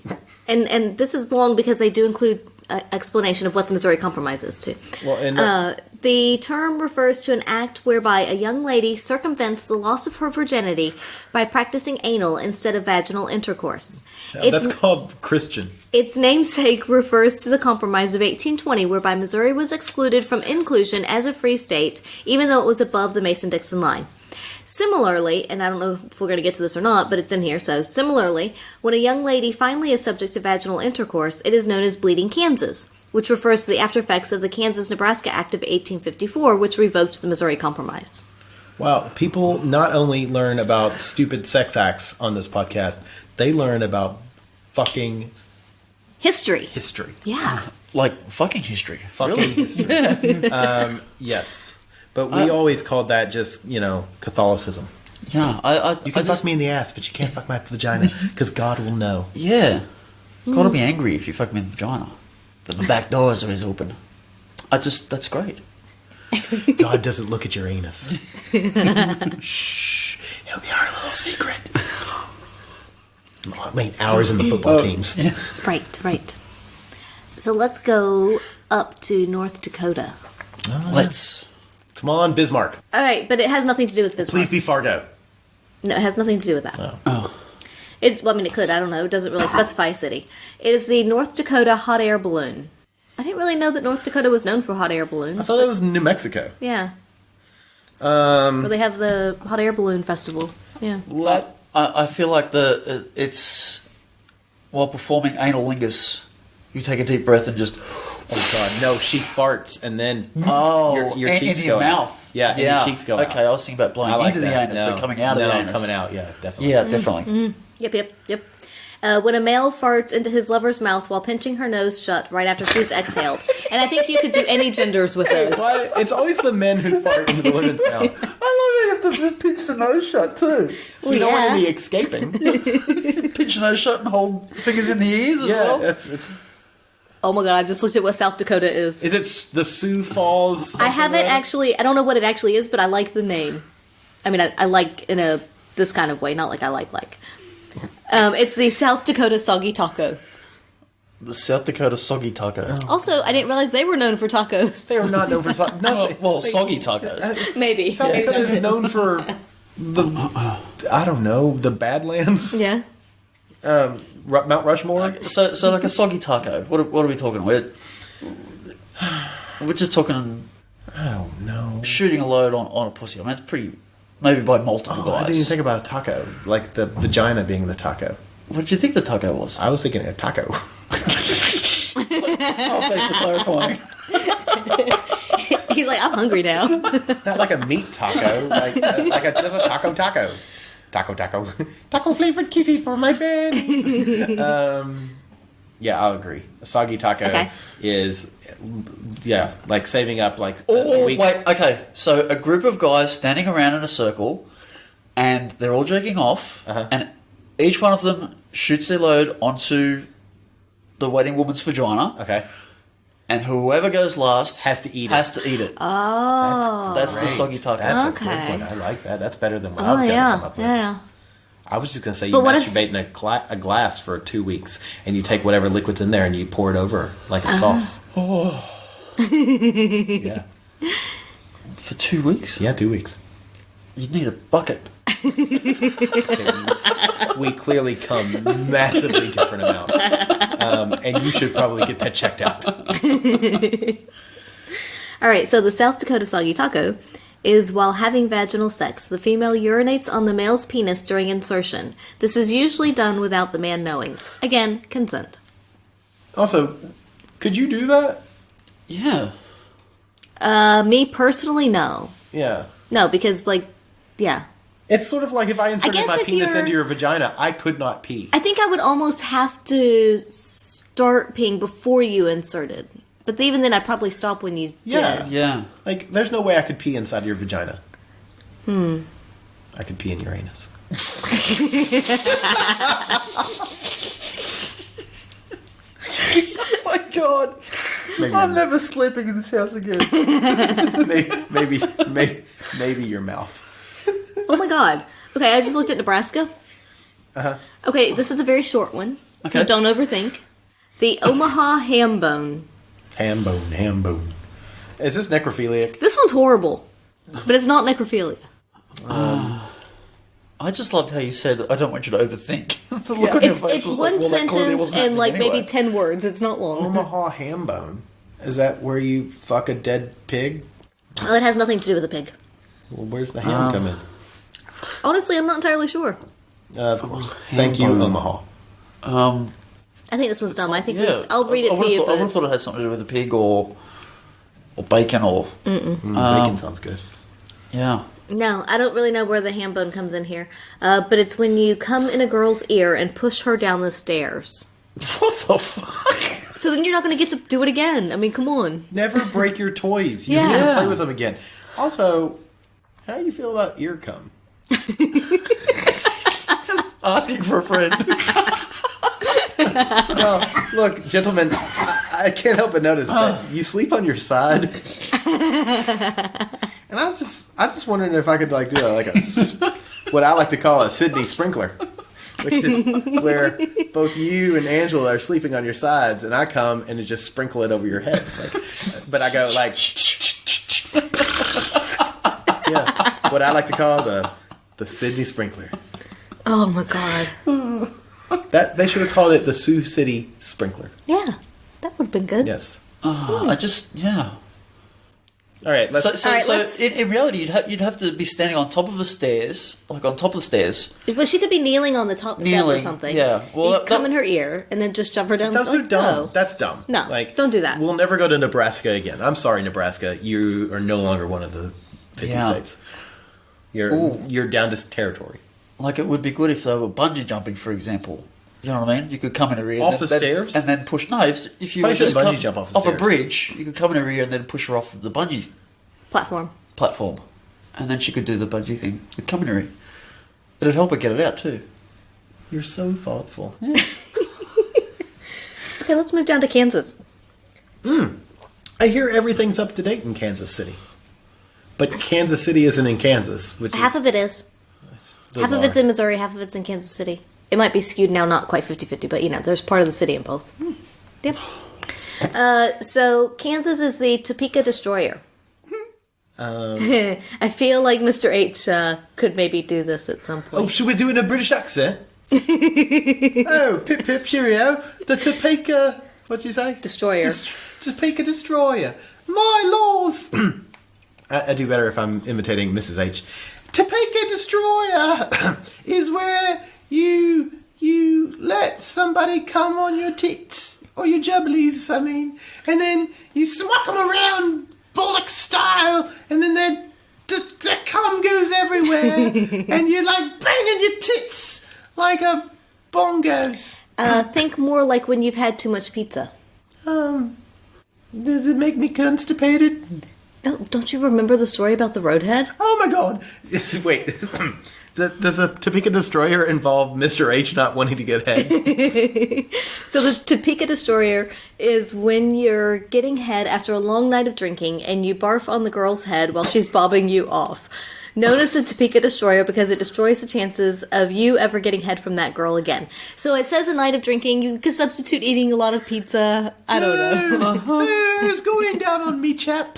and this is long because they do include an explanation of what the Missouri Compromise is too. Well, and The term refers to an act whereby a young lady circumvents the loss of her virginity by practicing anal instead of vaginal intercourse. that's called Christian. Its namesake refers to the Compromise of 1820, whereby Missouri was excluded from inclusion as a free state, even though it was above the Mason-Dixon line. Similarly, and I don't know if we're going to get to this or not, but it's in here, so similarly, when a young lady finally is subject to vaginal intercourse, it is known as bleeding Kansas, which refers to the after effects of the Kansas-Nebraska Act of 1854, which revoked the Missouri Compromise. Wow, people not only learn about stupid sex acts on this podcast, they learn about fucking History. history. Yeah. Like fucking history. Fucking Really? history. Yes. But we always called that just, Catholicism. Yeah, You can fuck me in the ass, but you can't fuck my vagina, because God will know. Yeah. God will be angry if you fuck me in the vagina. But the back door is always open. That's great. God doesn't look at your anus. Shh. It'll be our little secret. I mean, hours in the football teams. Yeah. Right. So let's go up to North Dakota. Let's. Come on, Bismarck. All right, but it has nothing to do with Bismarck. Please be Fargo. No, it has nothing to do with that. Oh. It could. I don't know. It doesn't really specify a city. It is the North Dakota hot air balloon. I didn't really know that North Dakota was known for hot air I balloons. thought that was New Mexico. Yeah. Where they have the hot air balloon festival. Yeah. I feel like it's while performing analingus, you take a deep breath and just Oh God, no! She farts and then your in cheeks your go out. mouth. Yeah, and your cheeks go out. Okay, I was thinking about blowing I like into the that. anus, No. but coming out of No, the anus. coming out. Yeah, definitely. Yeah, definitely. Yep. When a male farts into his lover's mouth while pinching her nose shut right after she's exhaled. And I think you could do any genders with those. Why? It's always the men who fart into the women's mouth. I love it. You have to pinch the nose shut too. Well, You don't want yeah. to be escaping. Pinch the nose shut and hold fingers in the ears as Yeah, well. it's. Oh my god, I just looked at what South Dakota is. Is it the Sioux Falls? I haven't something? actually, I don't know what it actually is, but I like the name. I mean, I like in this kind of way, not like I like. It's the South Dakota Soggy Taco. The South Dakota soggy taco. Also, I didn't realize they were known for tacos. They are not known for something. Well, soggy tacos. Maybe. South Dakota is known for I don't know, the Badlands. Yeah. Mount Rushmore. So like a soggy taco. What are we talking? We're just talking I don't know. shooting a load on a pussy. I mean, it's pretty. Maybe by multiple Oh, I didn't even guys. think about a taco, like the vagina being the taco. What did you think the taco was? I was thinking a taco. Oh, thanks for clarifying. He's like, I'm hungry now. Not like a meat taco, just a taco. Taco flavored kisses for my bed. Yeah, I'll agree. A soggy taco Okay. is, like saving up like a Oh, week. wait, okay. So a group of guys standing around in a circle, and they're all jerking off, and each one of them shoots their load onto the waiting woman's vagina, Okay. and whoever goes last Has to eat it. Has to eat it. Oh. That's the Great. soggy taco. That's a Okay. good one. I like that. That's better than what I was Oh, going to yeah. come up with. Yeah. I was just going to say you But what if- masturbate in a glass for 2 weeks, and you take whatever liquid's in there and you pour it over like a sauce. Yeah. For 2 weeks? Yeah, 2 weeks. You'd need a bucket. We clearly come massively different amounts. And you should probably get that checked out. All right, so the South Dakota Soggy Taco is while having vaginal sex, the female urinates on the male's penis during insertion. This is usually done without the man knowing. Again, consent. Also, could you do that? Yeah. Me personally, no. Yeah. No, because, like, yeah. It's sort of like if I inserted guess my if penis you're- into your vagina, I could not pee. I think I would almost have to start peeing before you inserted. But even then, I'd probably stop when you Yeah. did. Yeah. Like, there's no way I could pee inside of your vagina. I could pee in your anus. Oh my god. Maybe, I'm never sleeping in this house again. maybe your mouth. Oh my god. Okay, I just looked at Nebraska. Uh-huh. Okay, this is a very short one. So Okay. don't overthink. The Omaha ham bone. Ham bone. Is this necrophiliac? This one's horrible, but it's not necrophilia. I just loved how you said, I don't want you to overthink. The look on your face It's was one like, well, that clearly sentence wasn't and like happening maybe anyway. 10 words. It's not long. Omaha ham bone. Is that where you fuck a dead pig? Well, it has nothing to do with a pig. Well, where's the ham come in? Honestly, I'm not entirely sure. Thank you, bone. Omaha. I think this one's dumb. I think Yeah. I'll read it to you. I would have But thought it had something to do with a pig or bacon or... Bacon sounds good. Yeah. no, I don't really know where the ham bone comes in here. But it's when you come in a girl's ear and push her down the stairs. What the fuck? So then you're not going to get to do it again. I mean, come on. Never break your toys. You Yeah. need to play with them again. Also, how do you feel about ear cum? Just asking for a friend. Oh, look, gentlemen, I can't help but notice that you sleep on your side. And I was just wondering if I could like do what I like to call a Sydney sprinkler, which is where both you and Angela are sleeping on your sides, and I come and just sprinkle it over your heads. Like, but I go like, yeah, what I like to call the Sydney sprinkler. Oh my god. That they should have called it the Sioux City sprinkler. Yeah, that would have been good. Yes. I just, yeah. All right. Let's. So, All right, so let's- in reality, you'd have to be standing on top of the stairs, like on top of the stairs. But she could be kneeling on the top step or Kneeling, something. yeah. Well, you that- come that- in her ear and then just shove her down. Those the are dumb. No. That's dumb. No, like don't do that. We'll never go to Nebraska again. I'm sorry, Nebraska. You are no longer one of the 50 Yeah. states. Ooh. You're down to territory. Like, it would be good if they were bungee jumping, for example. You know what I mean? You could come in her ear. Off and the then, stairs? And then push... No, if you Probably were just should bungee come jump off the a stairs. bridge, you could come in her ear and then push her off the bungee Platform. platform. And then she could do the bungee thing with come in her ear. It'd help her get it out, too. You're so thoughtful. Okay, let's move down to Kansas. I hear everything's up to date in Kansas City, but Kansas City isn't in Kansas. Which Half is of it is. Half of it's in Missouri, half of it's in Kansas City. It might be skewed now, not quite 50-50, but, you know, there's part of the city in both. Yep. So, Kansas is the Topeka Destroyer. I feel like Mr. H could maybe do this at some point. Oh, should we do it in a British accent? Oh, pip pip cheerio. The Topeka. What'd you say? Destroyer. Topeka Destroyer. My laws. I do better if I'm imitating Mrs. H. Topeka Destroyer is where you let somebody come on your tits or your jubblies, I mean, and then you smack them around Bullock style, and then the cum goes everywhere, and you're like banging your tits like a bongos. Think more like when you've had too much pizza. Does it make me constipated? Oh, don't you remember the story about the roadhead? Oh my god! Wait, does a Topeka Destroyer involve Mr. H not wanting to get head? So the Topeka Destroyer is when you're getting head after a long night of drinking and you barf on the girl's head while she's bobbing you off. Known as the Topeka Destroyer because it destroys the chances of you ever getting head from that girl again. So it says a night of drinking. You could substitute eating a lot of pizza. I don't know. Who's going down on me, chap?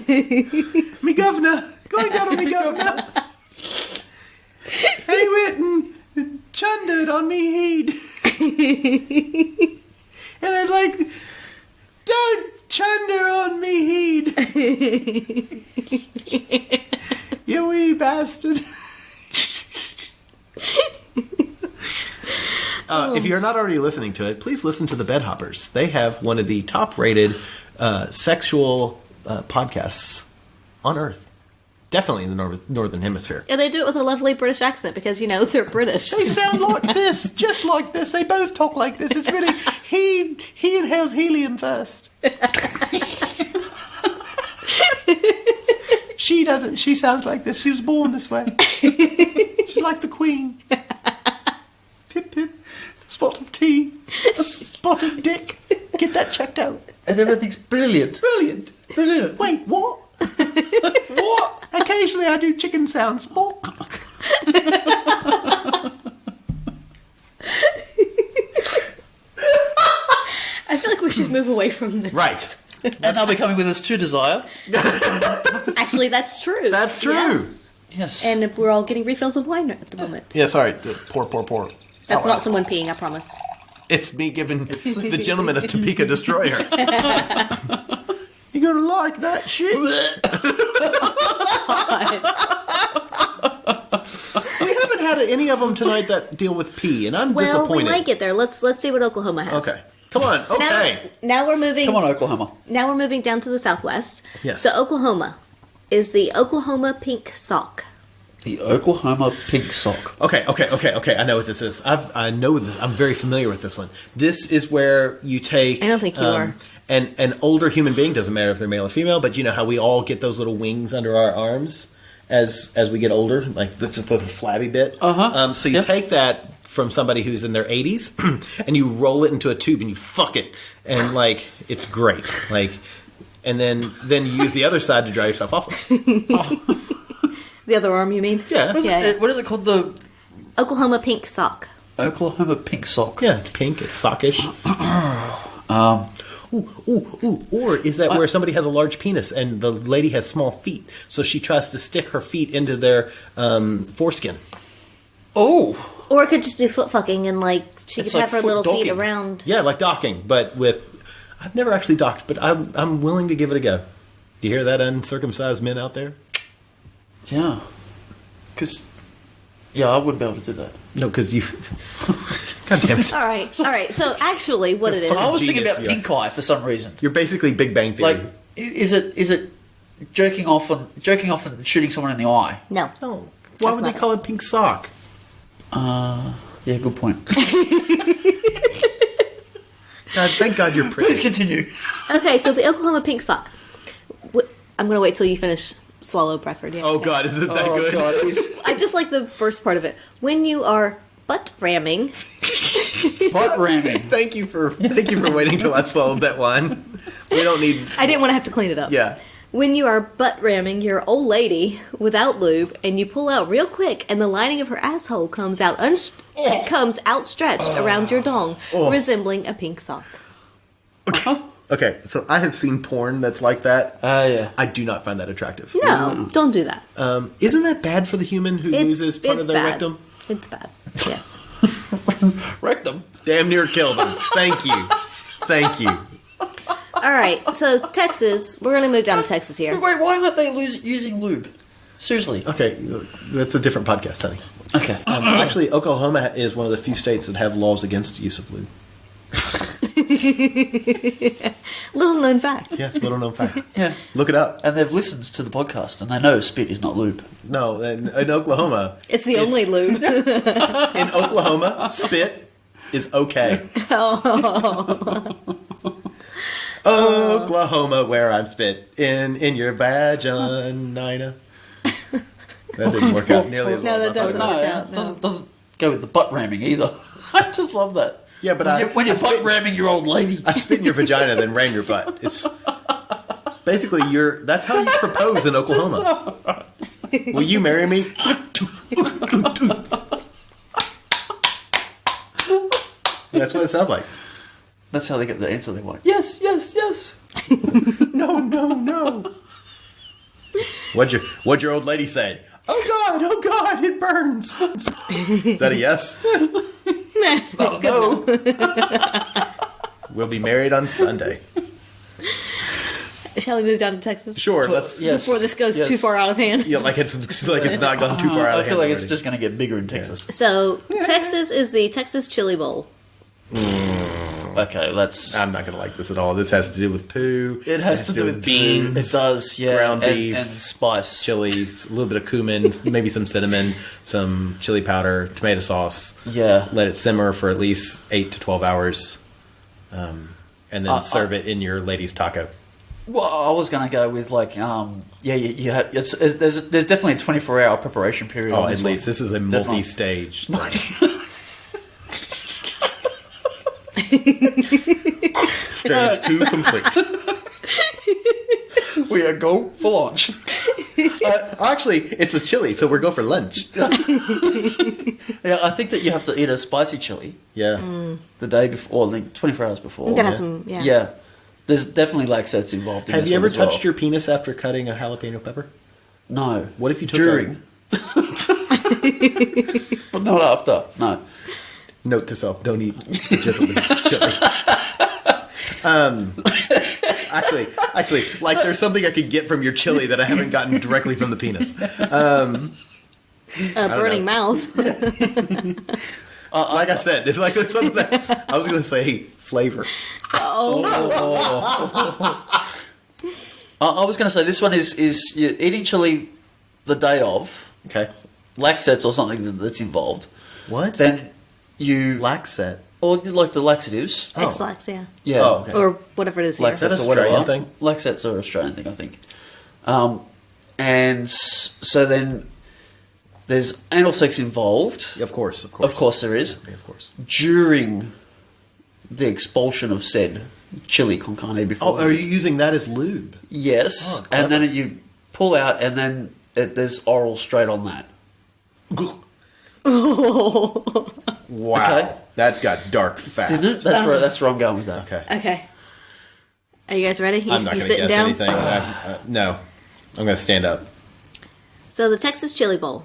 Me governor. Going down on me, governor. And he went and chundered on me heed. And I was like, don't chunder on me heed. bastard. If you're not already listening to it, please listen to the Bedhoppers. They have one of the top-rated sexual podcasts on Earth. Definitely in the Northern Hemisphere. And they do it with a lovely British accent because, you know, they're British. They sound like this, just like this. They both talk like this. It's really... He inhales helium first. She doesn't. She sounds like this. She was born this way. She's like the Queen. Pip, pip. Spot of tea. A spot of dick. Get that checked out. And everything's brilliant. Brilliant. Brilliant. Wait, what? What? Occasionally I do chicken sounds. Walk. I feel like we should move away from this. Right. And they'll be coming with us to Desire. Actually, that's true. That's true. Yes. Yes. And we're all getting refills of wine at the moment. Yeah, sorry. Pour. That's not someone peeing, I promise. It's me giving the gentleman a Topeka Destroyer. You're gonna like that shit. We haven't had any of them tonight that deal with pee, and I'm Well, disappointed. we might get there. Let's see what Oklahoma has. Okay, come on. So Okay. Now we're moving. Come on, Oklahoma. Now we're moving down to the southwest. Yes. So Oklahoma is the Oklahoma pink sock. The Oklahoma pink sock. Okay. I know what this is. I know this. I'm very familiar with this one. This is where you take. I don't think you are. An older human being, doesn't matter if they're male or female, but you know how we all get those little wings under our arms as we get older, like this just a flabby bit. So you take that from somebody who's in their 80s, and you roll it into a tube and you fuck it, and like it's great. Like, and then you use the other side to dry yourself off. The other arm, you mean? Yeah. What is it called? The Oklahoma pink sock. Oklahoma pink sock. Yeah, it's pink. It's sockish. Ooh. Or is that where somebody has a large penis and the lady has small feet, so she tries to stick her feet into their foreskin? Oh. Or it could just do foot fucking and like she It's could like have her foot little feet docking. around. Yeah, like docking, but with... I've never actually docked, but I'm willing to give it a go. Do you hear that, uncircumcised men out there? Yeah. Because, yeah, I wouldn't be able to do that. No, because you... God damn it. All right. So actually, what it is? I was thinking Genius, about yeah. pink eye for some reason. You're basically Big Bang Theory. Like, is it jerking off and shooting someone in the eye? No. No. Why That's would they not call it pink sock? Yeah, good point. God, thank God you're Please pretty. continue. Okay, so the Oklahoma pink sock. I'm going to wait till you finish Swallow Bradford. Yeah, Oh, okay. God, is it that Oh, good? God. I just like the first part of it. When you are butt ramming, Butt ramming. Thank you for waiting till I swallowed that wine. We don't need... I didn't want to have to clean it up. Yeah. When you are butt ramming your old lady without lube, and you pull out real quick, and the lining of her asshole comes out comes outstretched around your dong, resembling a pink sock. Okay, so I have seen porn that's like that. Yeah. I do not find that attractive. No, don't do that. Isn't that bad for the human who loses part of their bad. rectum? It's bad. Yes. Rectum. Damn near killed them. Thank you. Thank you. All right. So Texas, we're going to move down to Texas here. Wait, why aren't they using lube? Seriously. Okay, that's a different podcast, honey. Okay. Actually, Oklahoma is one of the few states that have laws against use of lube. Little known fact. Yeah, little known fact. Yeah. Look it up. And they've listened to the podcast and they know spit is not lube. No, in Oklahoma, It's the only lube. in Oklahoma, spit is okay. Oklahoma, where I'm spit in your vagina. That didn't work out nearly as No, well. that doesn't. No, Yeah, it doesn't go with the butt ramming either. I just love that. Yeah, but When you're I butt spit, ramming your old lady. I spit in your vagina, then ram your butt. It's basically that's how you propose in Oklahoma. Will you marry me? That's what it sounds like. That's how they get the answer they want. Yes, yes, yes. No. What'd your old lady say? Oh God, it burns. Is that a yes? That's not good. No. We'll be married on Sunday. Shall we move down to Texas? Sure, let's. Yes. Before this goes Yes. too far out of hand. Yeah, like it's not gone too far out I of feel hand like it's already. just going to get bigger in Texas. So, Texas is the Texas Chili Bowl. Okay, that's. I'm not going to like this at all. This has to do with poo. It has to do with beans. It does, yeah. ground and, beef, and spice. chili, a little bit of cumin, maybe some cinnamon, some chili powder, tomato sauce. Yeah. Let it simmer for at least 8 to 12 hours, and then serve it in your lady's taco. Well, I was going to go with like, you have. There's definitely a 24-hour preparation period. Oh, on at this least one. this is a Definitely. multi-stage thing. Stage 2 complete. We are go for launch. Actually, it's a chili, so we're going for lunch. Yeah, I think that you have to eat a spicy chili Yeah. the day before, or like 24 hours before. I'm gonna have some, yeah. Yeah. There's definitely laxatives involved in Have this you one ever as well. touched your penis after cutting a jalapeno pepper? No. What if you took During. But not after. No. Note to self: don't eat the gentleman's chili. Actually, like there's something I could get from your chili that I haven't gotten directly from the penis. Burning mouth. Like I said, if like it's something that I was going to say flavor. I was going to say this one is you're eating chili the day of, Okay. laxatives or something that's involved. What? Then you Laxet. or like the laxatives. Oh. X-Lax, yeah. Yeah. Oh, okay. Or whatever it is here. that Laxatives or Australian whatever. thing? Laxatives are Australian thing, I think. So then there's anal sex involved. Of course. Of course there is. Yeah, of course. During the expulsion of said chili con carne before. Oh, are you using that as lube? Yes. Oh, clever. And then you pull out and then there's oral straight on that. Wow. Okay. That got dark fast. Didn't it? That's where I'm going with that. Okay. Okay. Are you guys ready? You, I'm not you going to sitting guess down? anything. No. I'm going to stand up. So the Texas Chili Bowl.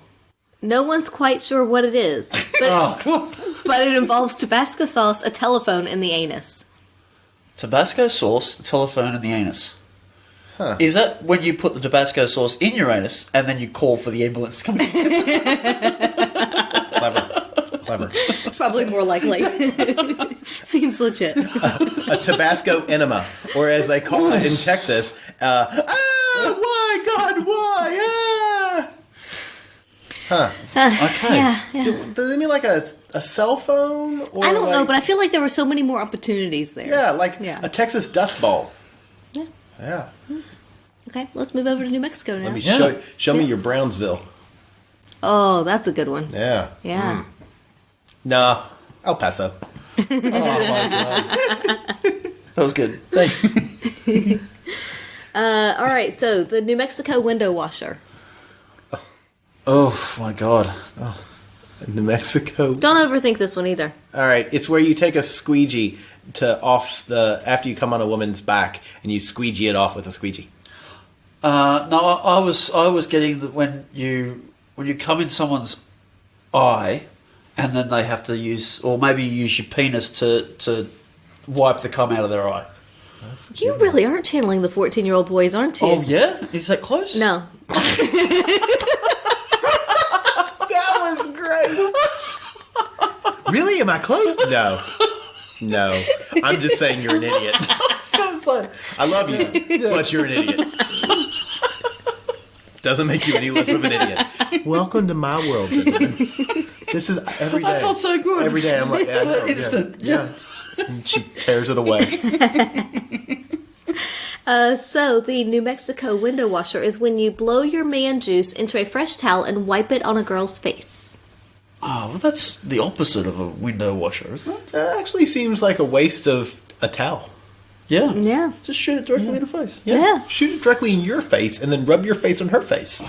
No one's quite sure what it is, but, but it involves Tabasco sauce, a telephone, and the anus. Tabasco sauce, the telephone, and the anus. Huh. Is that when you put the Tabasco sauce in your anus and then you call for the ambulance to come in? Clever. Probably more likely. Seems legit. A Tabasco enema, or as they call it in Texas, why, God, why? Huh. Okay. Yeah. Does it mean like a cell phone? Or I don't know, like- but I feel like there were so many more opportunities there. Yeah, like Yeah. a Texas Dust Bowl. Yeah. Yeah. Okay, let's move over to New Mexico now. Let me Yeah. show me your Brownsville. Oh, that's a good one. Yeah. Yeah. Nah, El Paso. Oh my God. That was good. Thanks. All right, so the New Mexico window washer. Oh my God. New Mexico. Don't overthink this one either. All right, it's where you take a squeegee after you come on a woman's back and you squeegee it off with a squeegee. No, I was getting that when you come in someone's eye, and then they have to use, or maybe you use your penis to wipe the cum out of their eye. You really are channeling the 14-year-old boys, aren't you? Oh yeah, is that close? No. That was great. Really? Am I close? No. I'm just saying you're an idiot. I love you, but you're an idiot. Doesn't make you any less of an idiot. Welcome to my world, gentlemen. This is every day. I felt so good. Every day I'm like, yeah, I know, Instant. Yeah. And she tears it away. So the New Mexico window washer is when you blow your man juice into a fresh towel and wipe it on a girl's face. Oh, well, that's the opposite of a window washer, isn't it? That actually seems like a waste of a towel. Yeah. Yeah. Just shoot it directly in the face. Yeah. Shoot it directly in your face and then rub your face on her face.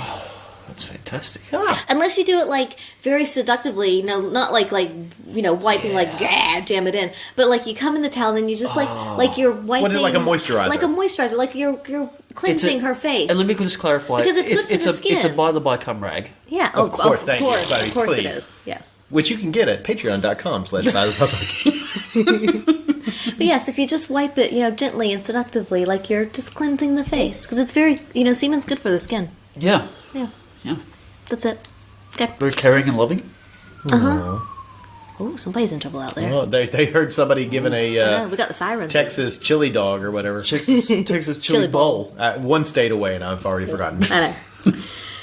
That's fantastic. Unless you do it like very seductively, not like wiping like jam it in, but like you come in the towel and you just like you're wiping. What is it, like a moisturizer? Like a moisturizer, like you're cleansing her face. And let me just clarify. Because it's good for the skin. It's a by the by cum rag. Yeah, Of course, thank you, buddy, of course it please. is. Yes. Which you can get at patreon.com/ByThePublic. But yes, if you just wipe it, gently and seductively, like you're just cleansing the face. Because it's very, semen's good for the skin. Yeah. Yeah. Yeah. That's it. Okay. Very caring and loving. Oh, somebody's in trouble out there. Oh, they heard somebody giving I a know, we got the sirens. Texas chili dog or whatever. Texas Chili chili bowl. One state away, and I've already forgotten. I know.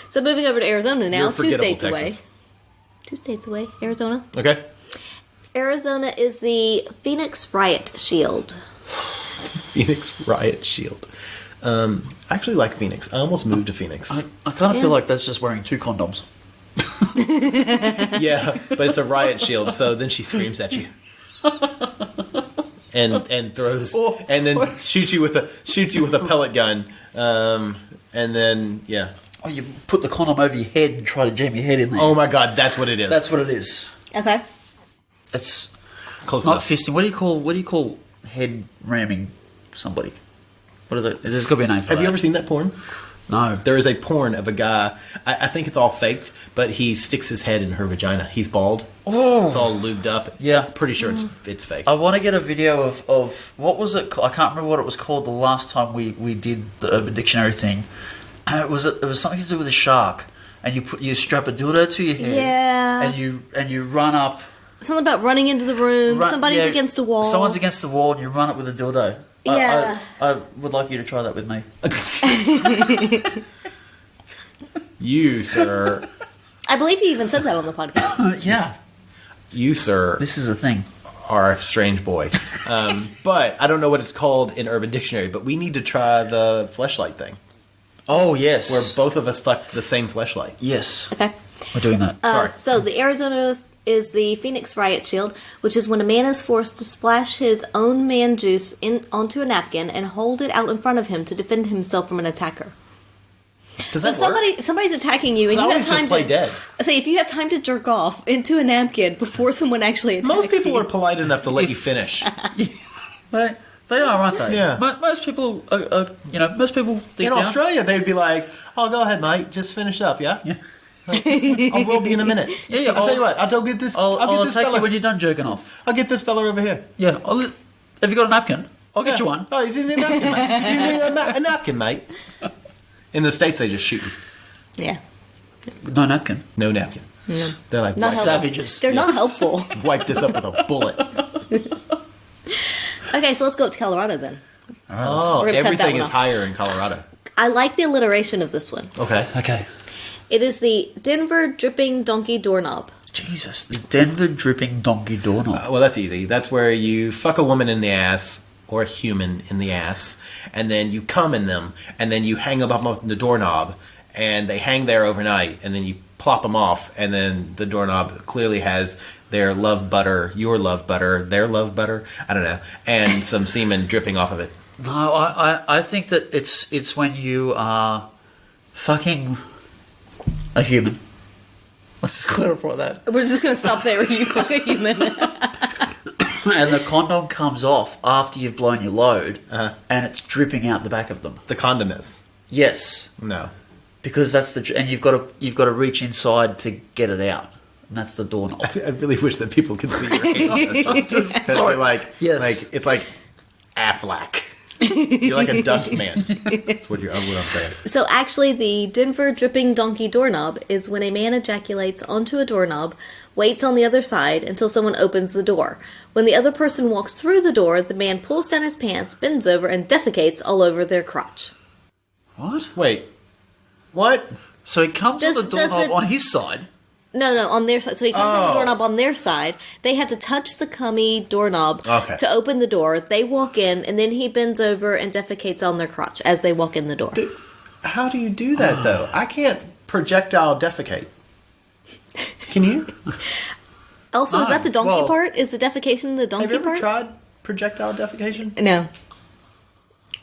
So moving over to Arizona now, You're 2 forgettable, states away. Texas. 2 states away, Arizona. Okay. Arizona is the Phoenix Riot Shield. Phoenix Riot Shield. I actually like Phoenix. I almost moved to Phoenix. I kind of Yeah. feel like that's just wearing 2 condoms. Yeah, but it's a riot shield, so then she screams at you. And throws and then shoots you with a pellet gun. And then yeah. Oh, you put the condom over your head and try to jam your head in there. Oh my god, that's what it is. That's what it is. Okay. It's close not enough. fisting. What do you call head ramming somebody? What is it? There's got to be a name for that. Have you ever seen that porn? No. There is a porn of a guy. I think it's all faked, but he sticks his head in her vagina. He's bald. Oh. It's all lubed up. Yeah. Pretty sure it's fake. I want to get a video of what was it? I can't remember what it was called the last time we did the Urban Dictionary thing. It was something to do with a shark, and you strap a dildo to your head, Yeah. and you run up. Something about running into the room. Somebody's yeah, against a wall. Someone's against the wall, and you run up with a dildo. Yeah. I would like you to try that with me. You, sir. I believe you even said that on the podcast. Yeah. You, sir, This is a thing. are a strange boy. But I don't know what it's called in Urban Dictionary, but we need to try the fleshlight thing. Oh yes. Where both of us fucked the same fleshlight. Yes. Okay. We're doing that. Sorry. So the Arizona is the Phoenix Riot Shield, which is when a man is forced to splash his own man juice onto a napkin and hold it out in front of him to defend himself from an attacker. Does So that work? if somebody's attacking you and I you have always just time play to dead. say if you have time to jerk off into a napkin before someone actually attacks Most people you. are polite enough to let you finish. They are, aren't they? Yeah. Most people are most people deep In down- Australia, they'd be like, "Oh, go ahead, mate. Just finish up, yeah." Yeah. I'll rob you in a minute. Yeah, I'll tell you what. I'll get this. I'll get this take fella. you when you're done jerking off. I'll get this fella over here. Yeah. Have you got a napkin? I'll get you Yeah. one. Oh, you didn't need a napkin, mate. You didn't need a napkin, mate. In the States, they just shoot you. Yeah. No napkin. No napkin. They're like, Not wipe, helpful. Savages. They're not helpful. wipe this up with a bullet. Okay, so let's go to Colorado then. Oh, We're gonna cut that everything one is off. higher in Colorado. I like the alliteration of this one. Okay. Okay. It is the Denver Dripping Donkey Doorknob. Jesus, the Denver dripping donkey doorknob. Well, that's easy. That's where you fuck a woman in the ass or a human in the ass, and then you come in them, and then you hang them up on the doorknob, and they hang there overnight, and then you plop them off, and then the doorknob clearly has their love butter, your love butter, their love butter, I don't know, and some semen dripping off of it. No, I think that it's when you are fucking a human. Let's just clarify that. We're just going to stop there. You fuck a human. And the condom comes off after you've blown your load, and it's dripping out the back of them. The condom is. Yes, No. because that's and you've got to reach inside to get it out, and that's the doorknob. I really wish that people could see your hand on this one. Because you're like, Yes. like, it's like Affleck. You're like a duck man. That's what I'm saying. So actually, the Denver Dripping Donkey Doorknob is when a man ejaculates onto a doorknob, waits on the other side until someone opens the door. When the other person walks through the door, the man pulls down his pants, bends over, and defecates all over their crotch. What? Wait. What? So he comes on Does- the does doorknob it- on his side. No, on their side. So he comes on the Oh. doorknob on their side. They have to touch the cummy doorknob Okay. to open the door. They walk in, and then he bends over and defecates on their crotch as they walk in the door. How do you do that, though? I can't projectile defecate. Can you? Also, is No, that the donkey well- part? Is the defecation the donkey Have you ever part? tried projectile defecation? No.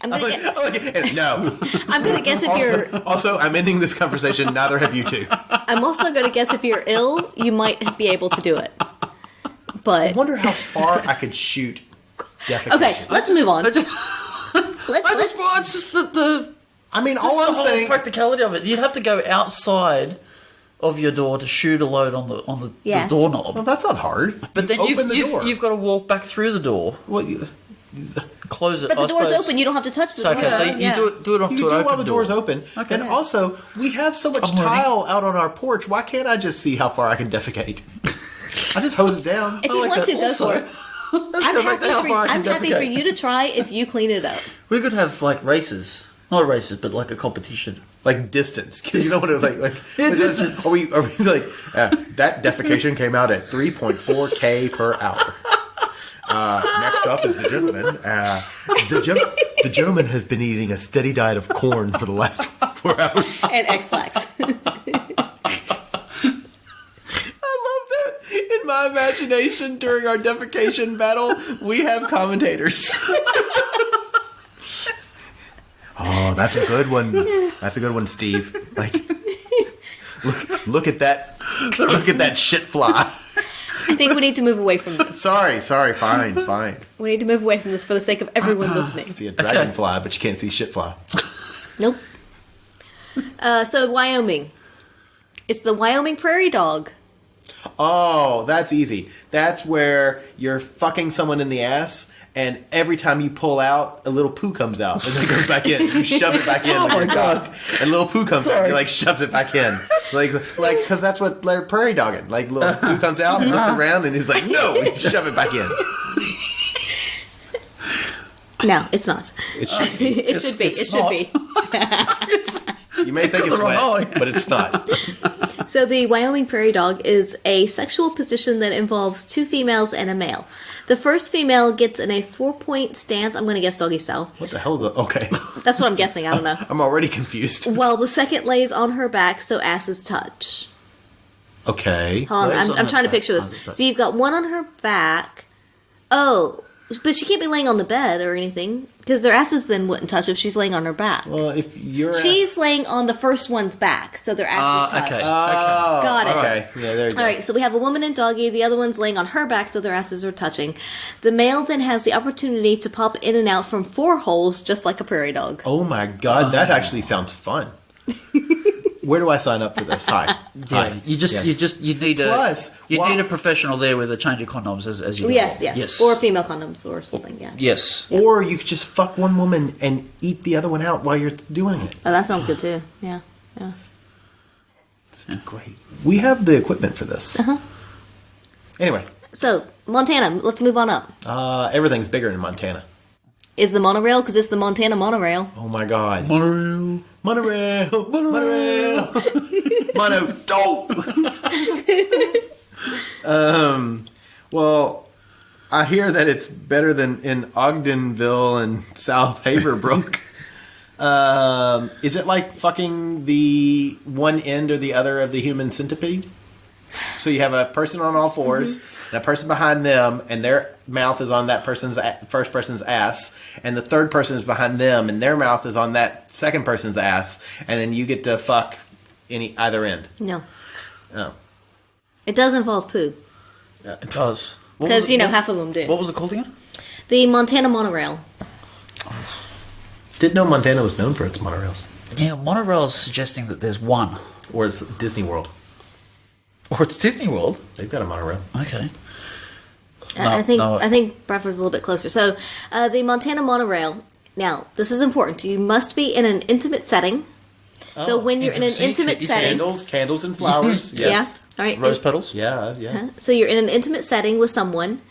I'm gonna, No. I'm gonna guess if you're. Also, I'm ending this conversation. Neither have you two. I'm also gonna guess if you're ill, you might be able to do it. I But wonder how far I could shoot defecation. okay, let's move on. It's Let's just the I mean, just all the I'm whole saying. practicality of it. You'd have to go outside of your door to shoot a load on the Yeah. doorknob. Well, that's not hard. But then open the door. you've got to walk back through the door, Well, close it. But the I door's suppose. open. You don't have to touch the So, door. okay, so Yeah. you do it on you to can an do it open while the door's door. open. Okay. And also, we have so much I'm learning. tile out on our porch. Why can't I just see how far I can defecate? I just hose it down. If I you like want that to, go also. for it. I'm happy, how far I can I'm happy for defecate. you to try if you clean it up. We could have like races, not races, but like a competition. Like distance, because you don't want to like Yeah, distance. Are we like that defecation came out at 3.4 k per hour. Next up is the gentleman. The gentleman has been eating a steady diet of corn for the last 4 hours. And X-Lax. I love that. In my imagination, during our defecation battle, we have commentators. Oh, that's a good one. That's a good one, Steve. Like, look at that. Look at that shit fly. I think we need to move away from this. Sorry. Fine. We need to move away from this for the sake of everyone listening. See a dragonfly, but you can't see shit fly. Nope. So Wyoming. It's the Wyoming prairie dog. Oh, that's easy. That's where you're fucking someone in the ass, and every time you pull out, a little poo comes out, and then goes back in. You shove it back in. Oh with my your God. cock, and little poo comes out. You like shoved it back in, like, because that's what they're prairie dogging. Like little poo comes out, and looks around, and he's like, "No," and you shove it back in. No, it's not. It should be. It should be. It it's should not. be. You may think it's the wrong wet, eye. but it's not. So the Wyoming prairie dog is a sexual position that involves two females and a male. The first female gets in a 4-point stance. I'm going to guess doggy style. What the hell is it? Okay, That's what I'm guessing. I don't know. I'm already confused. While the second lays on her back, so asses touch. Okay. Hold on, Lays I'm on her trying to back, picture asses this. touch. So you've got one on her back. Oh, but she can't be laying on the bed or anything because their asses then wouldn't touch if she's laying on her back. Well, if you're She's laying on the first one's back, so their asses touch. Okay. Got it. Okay. Yeah, there you go. All right, so we have a woman and doggy. The other one's laying on her back, so their asses are touching. The male then has the opportunity to pop in and out from 4 holes, just like a prairie dog. Oh my god, that actually sounds fun. Where do I sign up for this? Hi. Yeah, you need a Plus, need a professional there with a change of condoms as you go. Yes, or female condoms or something. Yeah. Yes. Or you could just fuck one woman and eat the other one out while you're doing it. Oh, that sounds good too. Yeah. Great. We have the equipment for this. Anyway, So Montana. Let's move on up. everything's bigger in Montana. Is the monorail because it's the Montana monorail? Oh my god. Monorail. Monorail. Mono. Dope. Well, I hear that it's better than in Ogdenville and South Haverbrook. Is it like fucking the one end or the other of the human centipede? So you have a person on all fours, and a person behind them, and their mouth is on that person's first person's ass, and the third person is behind them, and their mouth is on that second person's ass, and then you get to fuck either end. No, Oh, it does involve poo It does. because half of them do. What was it called again? The Montana monorail. didn't know Montana was known for its monorails, Yeah, monorail is suggesting that there's one. or it's Disney World. Or it's Disney World. They've got a monorail. Okay. I think no. I think Bradford's a little bit closer. So the Montana monorail. Now this is important. You must be in an intimate setting. So when you're in an intimacy, intimate you setting, Candles and flowers. Yes. yeah, all right. Rose petals. Yeah, yeah. So you're in an intimate setting with someone,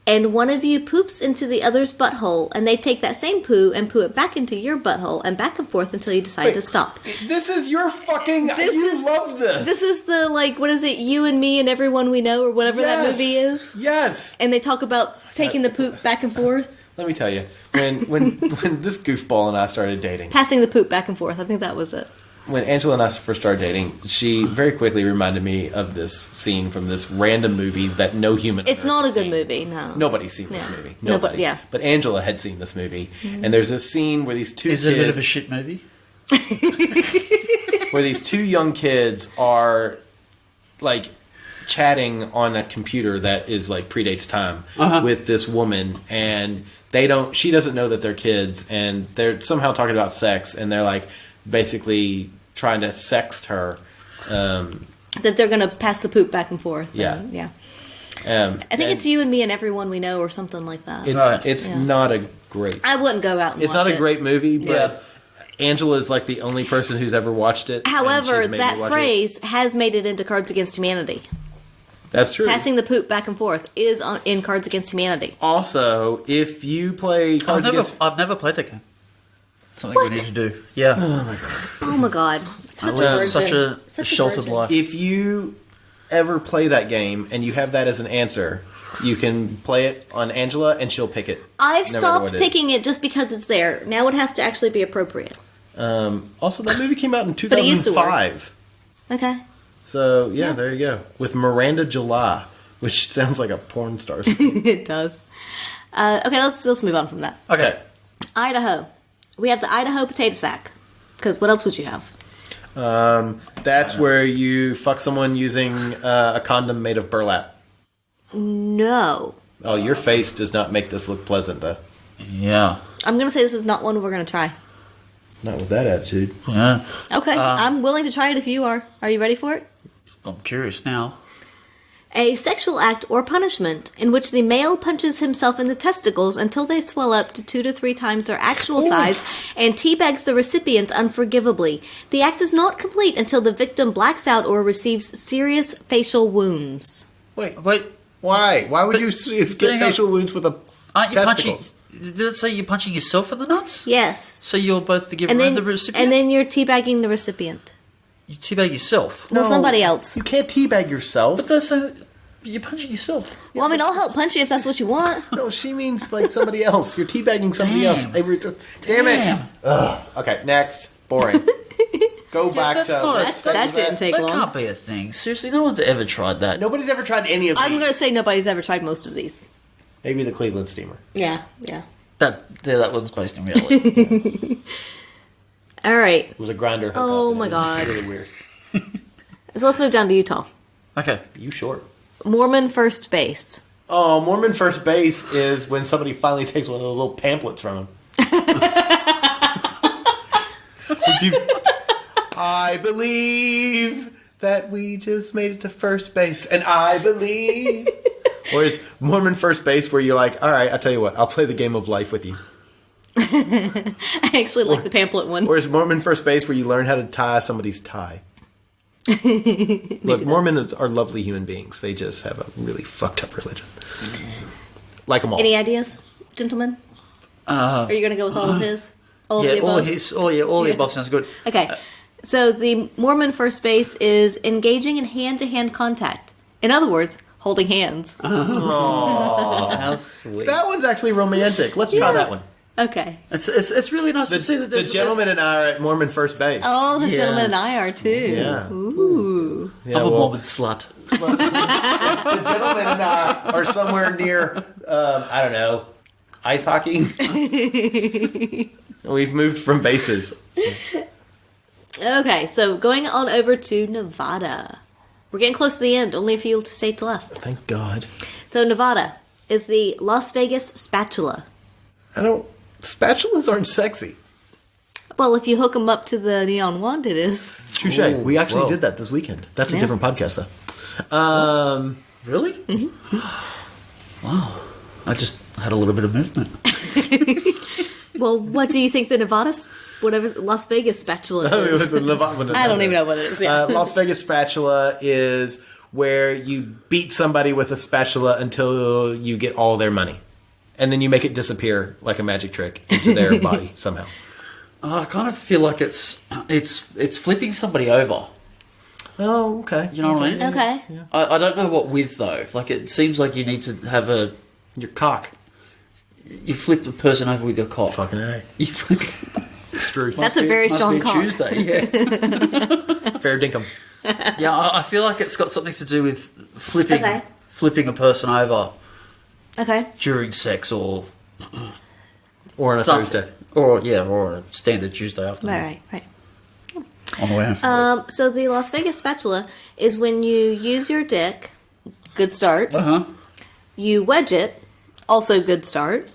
and one of you poops into the other's butthole, and they take that same poo and poo it back into your butthole, and back and forth until you decide to stop. This is your fucking. Love this. This is the what is it? You and Me and Everyone We Know, or whatever that Yes. movie is. Yes. And they talk about taking the poop back and forth, Let me tell you, when this goofball and I started dating, passing the poop back and forth. I think that was it. when Angela and I first started dating, she very quickly reminded me of this scene from this random movie that no human. It's on earth not a has good seen. movie. No. Nobody's seen this Yeah. movie. No, but- Nobody. yeah. But Angela had seen this movie, and there's this scene where these two Is kids, it a bit of a shit movie? where these two young kids are like chatting on a computer that is like predates time with this woman, and she doesn't know that they're kids, and they're somehow talking about sex, and they're like basically trying to sext her. That they're going to pass the poop back and forth. Yeah. Yeah. I think it's you and me and everyone we know or something like that. It's Yeah. not a great. I wouldn't go out and It's watch not a it. great movie, but Yeah. Angela is like the only person who's ever watched it. and However, she's made me that watch it. phrase has made it into Cards Against Humanity. That's true. Passing the poop back and forth is in Cards Against Humanity. Also, if you play Cards Against, I've never played that game. Something What? we need to do. Yeah. Oh my god. I live such a Such sheltered virgin. life. if you ever play that game and you have that as an answer, you can play it on Angela and she'll pick it. I've no matter stopped what it is. picking it just because it's there. Now it has to actually be appropriate. Also, that movie came out in But it used to work. 2005. Okay. So, yeah, there you go. With Miranda July, which sounds like a porn star. It does. Okay, let's move on from that. Okay. Idaho. We have the Idaho potato sack. Because what else would you have? That's where you fuck someone using a condom made of burlap. No. Oh, your face does not make this look pleasant, though. Yeah. I'm going to say this is not one we're going to try. Not with that attitude. Yeah. Okay, I'm willing to try it if you are. Are you ready for it? I'm curious now. A sexual act or punishment in which the male punches himself in the testicles until they swell up to 2 to 3 times their actual size and teabags the recipient unforgivably. The act is not complete until the victim blacks out or receives serious facial wounds. Wait, Wait, why? Why would But- you hang get on. facial wounds with a aren't you testicles? punching? Did it say you're punching yourself in the nuts? Yes. So you're both the giver and and, then, the recipient? and then you're teabagging the recipient. you teabag yourself. Well, somebody else. You can't teabag yourself. But that's you're punching yourself. Well, I mean, I'll help punch you if that's what you want. No, she means like somebody else. You're teabagging somebody Damn. else. Damn it. Damn. Ugh. Okay, next. Boring. Go back that's to not a- let's that stick with didn't take That long. can't be a thing. Seriously, no one's ever tried that. Nobody's ever tried any of I'm these. going to say nobody's ever tried most of these. Maybe the Cleveland Steamer. Yeah. That one's based in reality. All right. It was a grinder hookup. Oh and my it was God. Really weird. So let's move down to Utah. Okay. You short. Mormon first base. Oh, Mormon first base is when somebody finally takes one of those little pamphlets from him. I believe that we just made it to first base, and I believe. Or is Mormon first base where you're like, all right, I'll tell you what, I'll play the game of life with you. I actually like the pamphlet one. Or is Mormon first base where you learn how to tie somebody's tie? Look, Mormons are lovely human beings. They just have a really fucked up religion. Like them all. Any ideas, gentlemen? Are you going to go with all of his? All of Yeah, the all above? the above sounds good. Okay. So the Mormon first base is engaging in hand-to-hand contact. In other words, holding hands. How sweet. That one's actually romantic. Let's try that one. Okay. It's really nice to see that The there's gentleman and I are at Mormon first base. Oh, the Yes. gentleman and I are too. Yeah. Ooh. Yeah, I'm a well, Mormon slut. the gentleman and I are somewhere near, I don't know, ice hockey. We've moved from bases. Okay, so going on over to Nevada. We're getting close to the end. Only a few states left. Thank God. So Nevada is the Las Vegas spatula. Spatulas aren't sexy. Well, if you hook them up to the neon wand, it is. Touche. Ooh, We actually whoa. did that this weekend. That's a Yeah. different podcast, though. Really? Wow. I just had a little bit of movement. Well, what do you think the Las Vegas spatula is? I don't even know what it is. Yeah. Las Vegas spatula is where you beat somebody with a spatula until you get all their money. And then you make it disappear like a magic trick into their body somehow. I kind of feel like it's flipping somebody over. Oh, okay. You know what I mean? Okay. I don't know what with though. Like it seems like you need to have Your cock. you flip the person over with your cock. Fucking A. You flip, It's true. That's a very must strong be a cock. Tuesday. Yeah. Fair dinkum. Yeah, I feel like it's got something to do with flipping Okay. flipping a person over Okay. during sex or Or on a something. Thursday. Or a standard Tuesday afternoon Right. on the way home from work. So the Las Vegas spatula is when you use your dick. Good start. You wedge it. Also good start.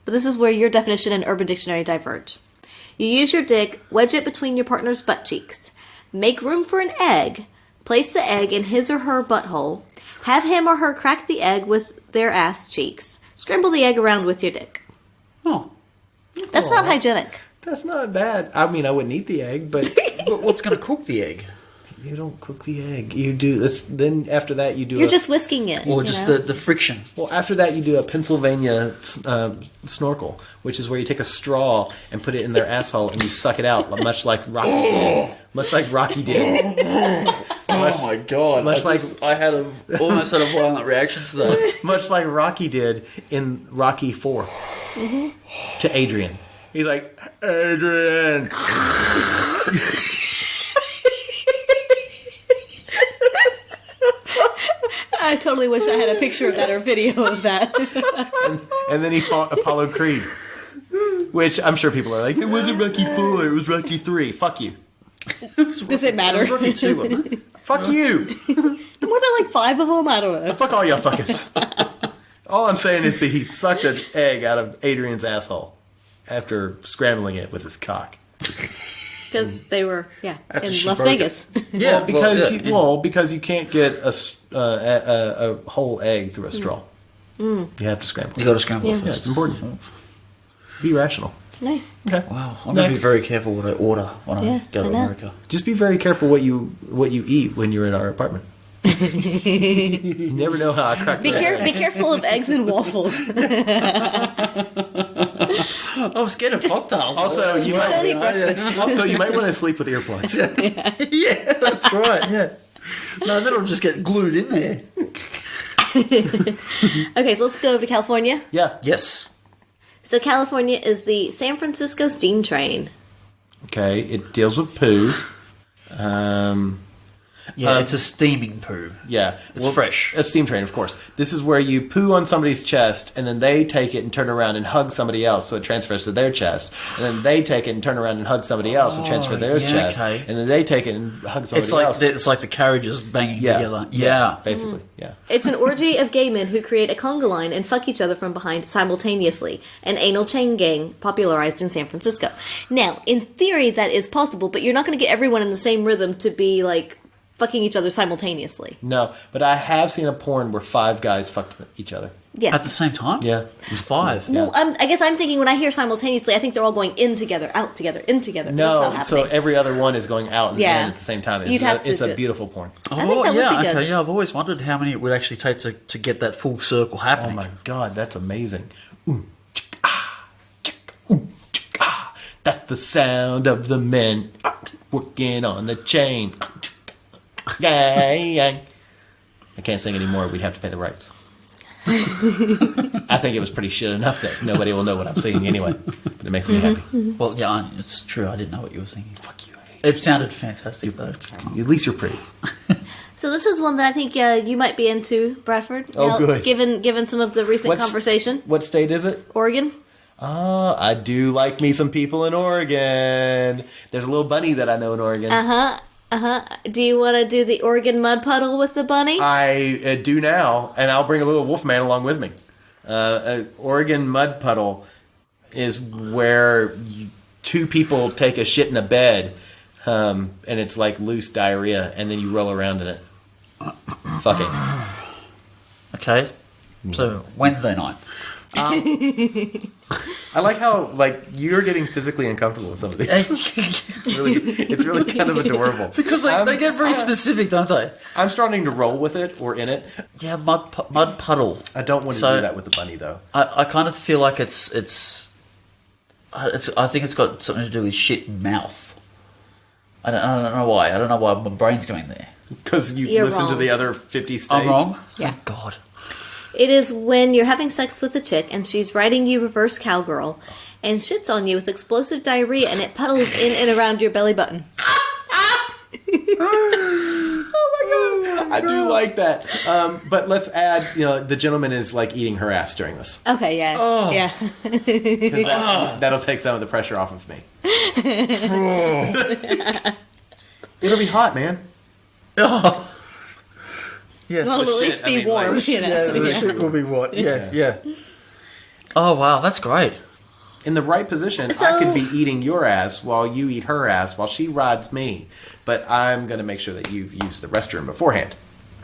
But this is where your definition and Urban Dictionary diverge. You use your dick, wedge it between your partner's butt cheeks. Make room for an egg. Place the egg in his or her butthole. Have him or her crack the egg with their ass cheeks. Scramble the egg around with your dick. Oh. That's not hygienic. That's not bad. I mean, I wouldn't eat the egg, but But what's going to cook the egg? you don't cook the egg. You do this. Then after that, you do. You're just whisking it. Or you just know? the friction? Well, after that, you do a Pennsylvania snorkel, which is where you take a straw and put it in their asshole and you suck it out, much like Rocky did. Much like Rocky did. Oh my god! much I had almost had a violent reaction to that. Much like Rocky did in Rocky 4 to Adrian. He's like, Adrian. I totally wish I had a picture of that or video of that. And then he fought Apollo Creed, which I'm sure people are like, it wasn't Rocky 4, it was Rocky 3. Fuck you. Does it matter? It was Rocky 2, wasn't it? Fuck you. More than like 5 of them? I don't know. Fuck all y'all fuckers. All I'm saying is that he sucked an egg out of Adrian's asshole after scrambling it with his cock. Because they were, After in she Las broke Vegas. Yeah, Because you can't get a whole egg through a straw. You have to scramble. You got to scramble Yeah, first. it's important. Be rational. No. Okay. Wow, I'm going to be very careful what I order when I go to I know. America. Just be very careful what you eat when you're in our apartment. You never know how I crack Be, the egg. be careful of eggs and waffles. I'm scared of cocktails. Also, you Just don't eat might, breakfast. also, you might want to sleep with earplugs. Yeah, that's right. Yeah. No, that'll just get glued in there. Okay, so let's go over to California. Yeah. Yes. So California is the San Francisco steam train. Okay. It deals with poo. Yeah, it's a steaming poo. Yeah. It's fresh. A steam train, of course. This is where you poo on somebody's chest, and then they take it and turn around and hug somebody else, so it transfers to their chest. And then they take it and turn around and hug somebody else, and transfer their chest. okay. And then they take it and hug somebody else. It's like the carriages banging together. Yeah. Basically, yeah. It's an orgy of gay men who create a conga line and fuck each other from behind simultaneously. An anal chain gang popularized in San Francisco. Now, in theory, that is possible, but you're not going to get everyone in the same rhythm to be like fucking each other simultaneously. No, but I have seen a porn where 5 guys fucked each other. Yes. At the same time? Yeah. With 5. Well, I guess I'm thinking when I hear simultaneously, I think they're all going in together, out together, in together. That's not No, so happening. every other one is going out and Yeah. in at the same time. You'd have to It's do a it. beautiful porn. I think that would yeah, be good. okay, yeah. I've always wondered how many it would actually take to get that full circle Oh happening. my god, that's amazing. Ooh, chick, ah, chick, ooh, chick, ah. That's the sound of the men working on the chain. Yeah. I can't sing anymore. We'd have to pay the rights. I think it was pretty shit enough that nobody will know what I'm singing anyway. But it makes me happy. Well, yeah, it's true. I didn't know what you were singing. Fuck you. I hate It sounded fantastic, though. you. At least you're pretty. So this is one that I think you might be into, Bradford. Oh, good. Given some of the recent What's- conversation. What state is it? Oregon. I do like me some people in Oregon. There's a little bunny that I know in Oregon. Do you want to do the Oregon mud puddle with the bunny? I do now, and I'll bring a little Wolfman along with me. Oregon mud puddle is where 2 people take a shit in a bed, and it's like loose diarrhea, and then you roll around in it. Fucking. Okay. So, Wednesday night. I like how you're getting physically uncomfortable with some of these. It's really kind of adorable Because they get very specific, don't they? I'm starting to roll with it or in it. Yeah, mud puddle. I don't want to So- do that with the bunny though. I kind of feel like it's. I think it's got something to do with shit in mouth. I don't know why. I don't know why my brain's going there. Because you've You're listened to wrong. the other 50 states. I'm wrong? Yeah. Thank God. It is when you're having sex with a chick and she's riding you reverse cowgirl and shits on you with explosive diarrhea and it puddles in and around your belly button. I do like that. But let's add, the gentleman is like eating her ass during this. Okay, yeah. Oh. Yeah. 'Cause that'll take some of the pressure off of me. It'll be hot, man. Oh. Yes. Well, it'll at shit, least I be mean, warm, like, you know. the shit will be what? Yeah. Oh, wow. That's great. In the right position, I So- could be eating your ass while you eat her ass while she rides me. But I'm going to make sure that you've used the restroom beforehand.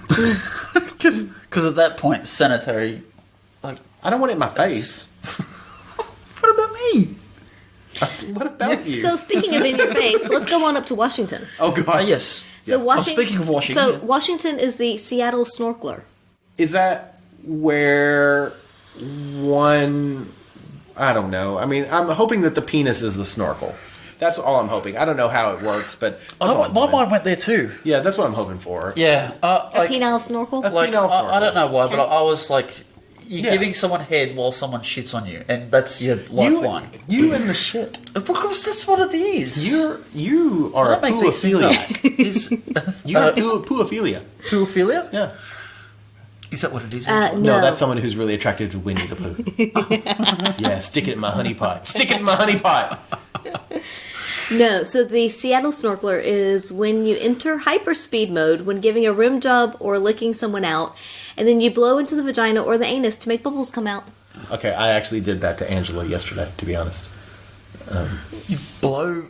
Because at that point, sanitary. I don't want it in my face. What about me? What about you? So speaking of in your face, let's go on up to Washington. oh, God. Yes. Yes. So Speaking of Washington. So Washington is the Seattle snorkeler. Is that where one... I don't know. I mean, I'm hoping that the penis is the snorkel. That's all I'm hoping. I don't know how it works, but that's all I'm My hoping. mind went there too. Yeah, that's what I'm hoping for. Yeah. A Like, penile snorkel? like penile snorkel. I don't know why, but Okay. I was like, you're Yeah. giving someone head while someone shits on you, and that's your lifeline. You and the shit. Because that's what it is. You are a I don't make these things up. poophilia. Is You're poophilia. poophilia? Yeah. Is that what it is? No, that's someone who's really attracted to Winnie the Pooh. Yeah, stick it in my honey pot. Stick it in my honey pot. No, so the Seattle snorkeler is when you enter hyperspeed mode when giving a rim job or licking someone out, and then you blow into the vagina or the anus to make bubbles come out. Okay, I actually did that to Angela yesterday, to be honest. You blow.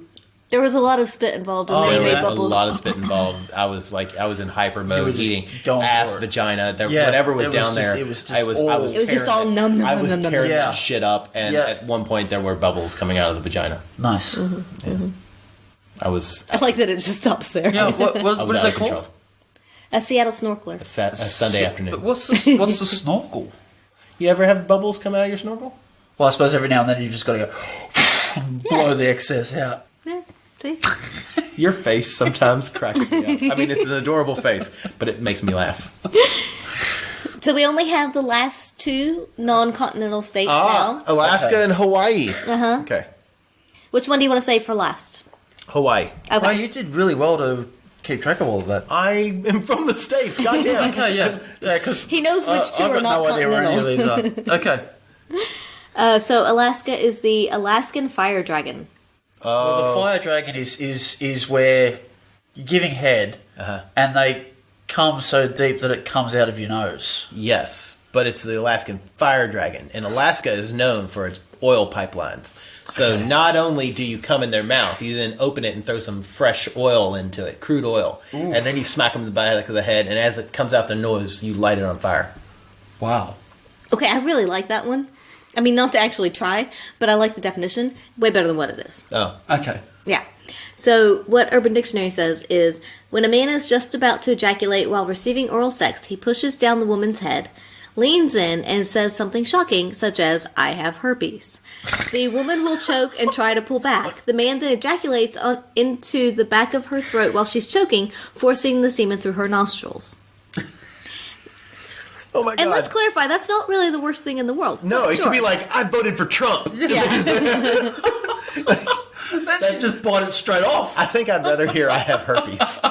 There was a lot of spit involved in Oh, that you There made was a bubbles. lot of spit involved. I was in hyper were mode, just eating going ass, for it. vagina, Yeah, whatever was it was down just- there. it was just I was all- I was It was just tearing all it- numb, numb, I numb, was numb, tearing Yeah. that shit up, and Yeah. at one point there were bubbles coming out of the vagina. Nice. I was I like that it just stops there. Yeah. What I is was that out of called? control. A Seattle snorkeler. A Sunday But afternoon. what's the snorkel? You ever have bubbles come out of your snorkel? Well, I suppose every now and then you just got to go blow the excess out. Yeah, see? Your face sometimes cracks me up. I mean, it's an adorable face, but it makes me laugh. So we only have the last two non-continental states now. Alaska Okay. and Hawaii. Uh-huh. Okay. Which one do you want to say for last? Hawaii. Okay. Oh, you did really well to keep track of all of that. I am from the States, goddamn. Okay, yeah, because He knows which two I've are got not no idea where any of these are. Okay. So Alaska is the Alaskan fire dragon. Well, the fire dragon is where you're giving head, and they come so deep that it comes out of your nose. Yes, but it's the Alaskan fire dragon, and Alaska is known for its oil pipelines. So not only do you come in their mouth, you then open it and throw some fresh oil into it, crude oil, and then you smack them in the back of the head, and as it comes out their nose, you light it on fire. Wow. Okay, I really like that one. I mean, not to actually try, but I like the definition. Way better than what it is. Oh, Okay. Yeah. So, what Urban Dictionary says is when a man is just about to ejaculate while receiving oral sex, he pushes down the woman's head, leans in, and says something shocking, such as, I have herpes. The woman will choke and try to pull back. The man then ejaculates into the back of her throat while she's choking, forcing the semen through her nostrils. oh my god! And let's clarify, that's not really the worst thing in the world. no, but it sure. could be like I voted for Trump. Yeah. That just bite it straight off. I think I'd rather hear I have herpes.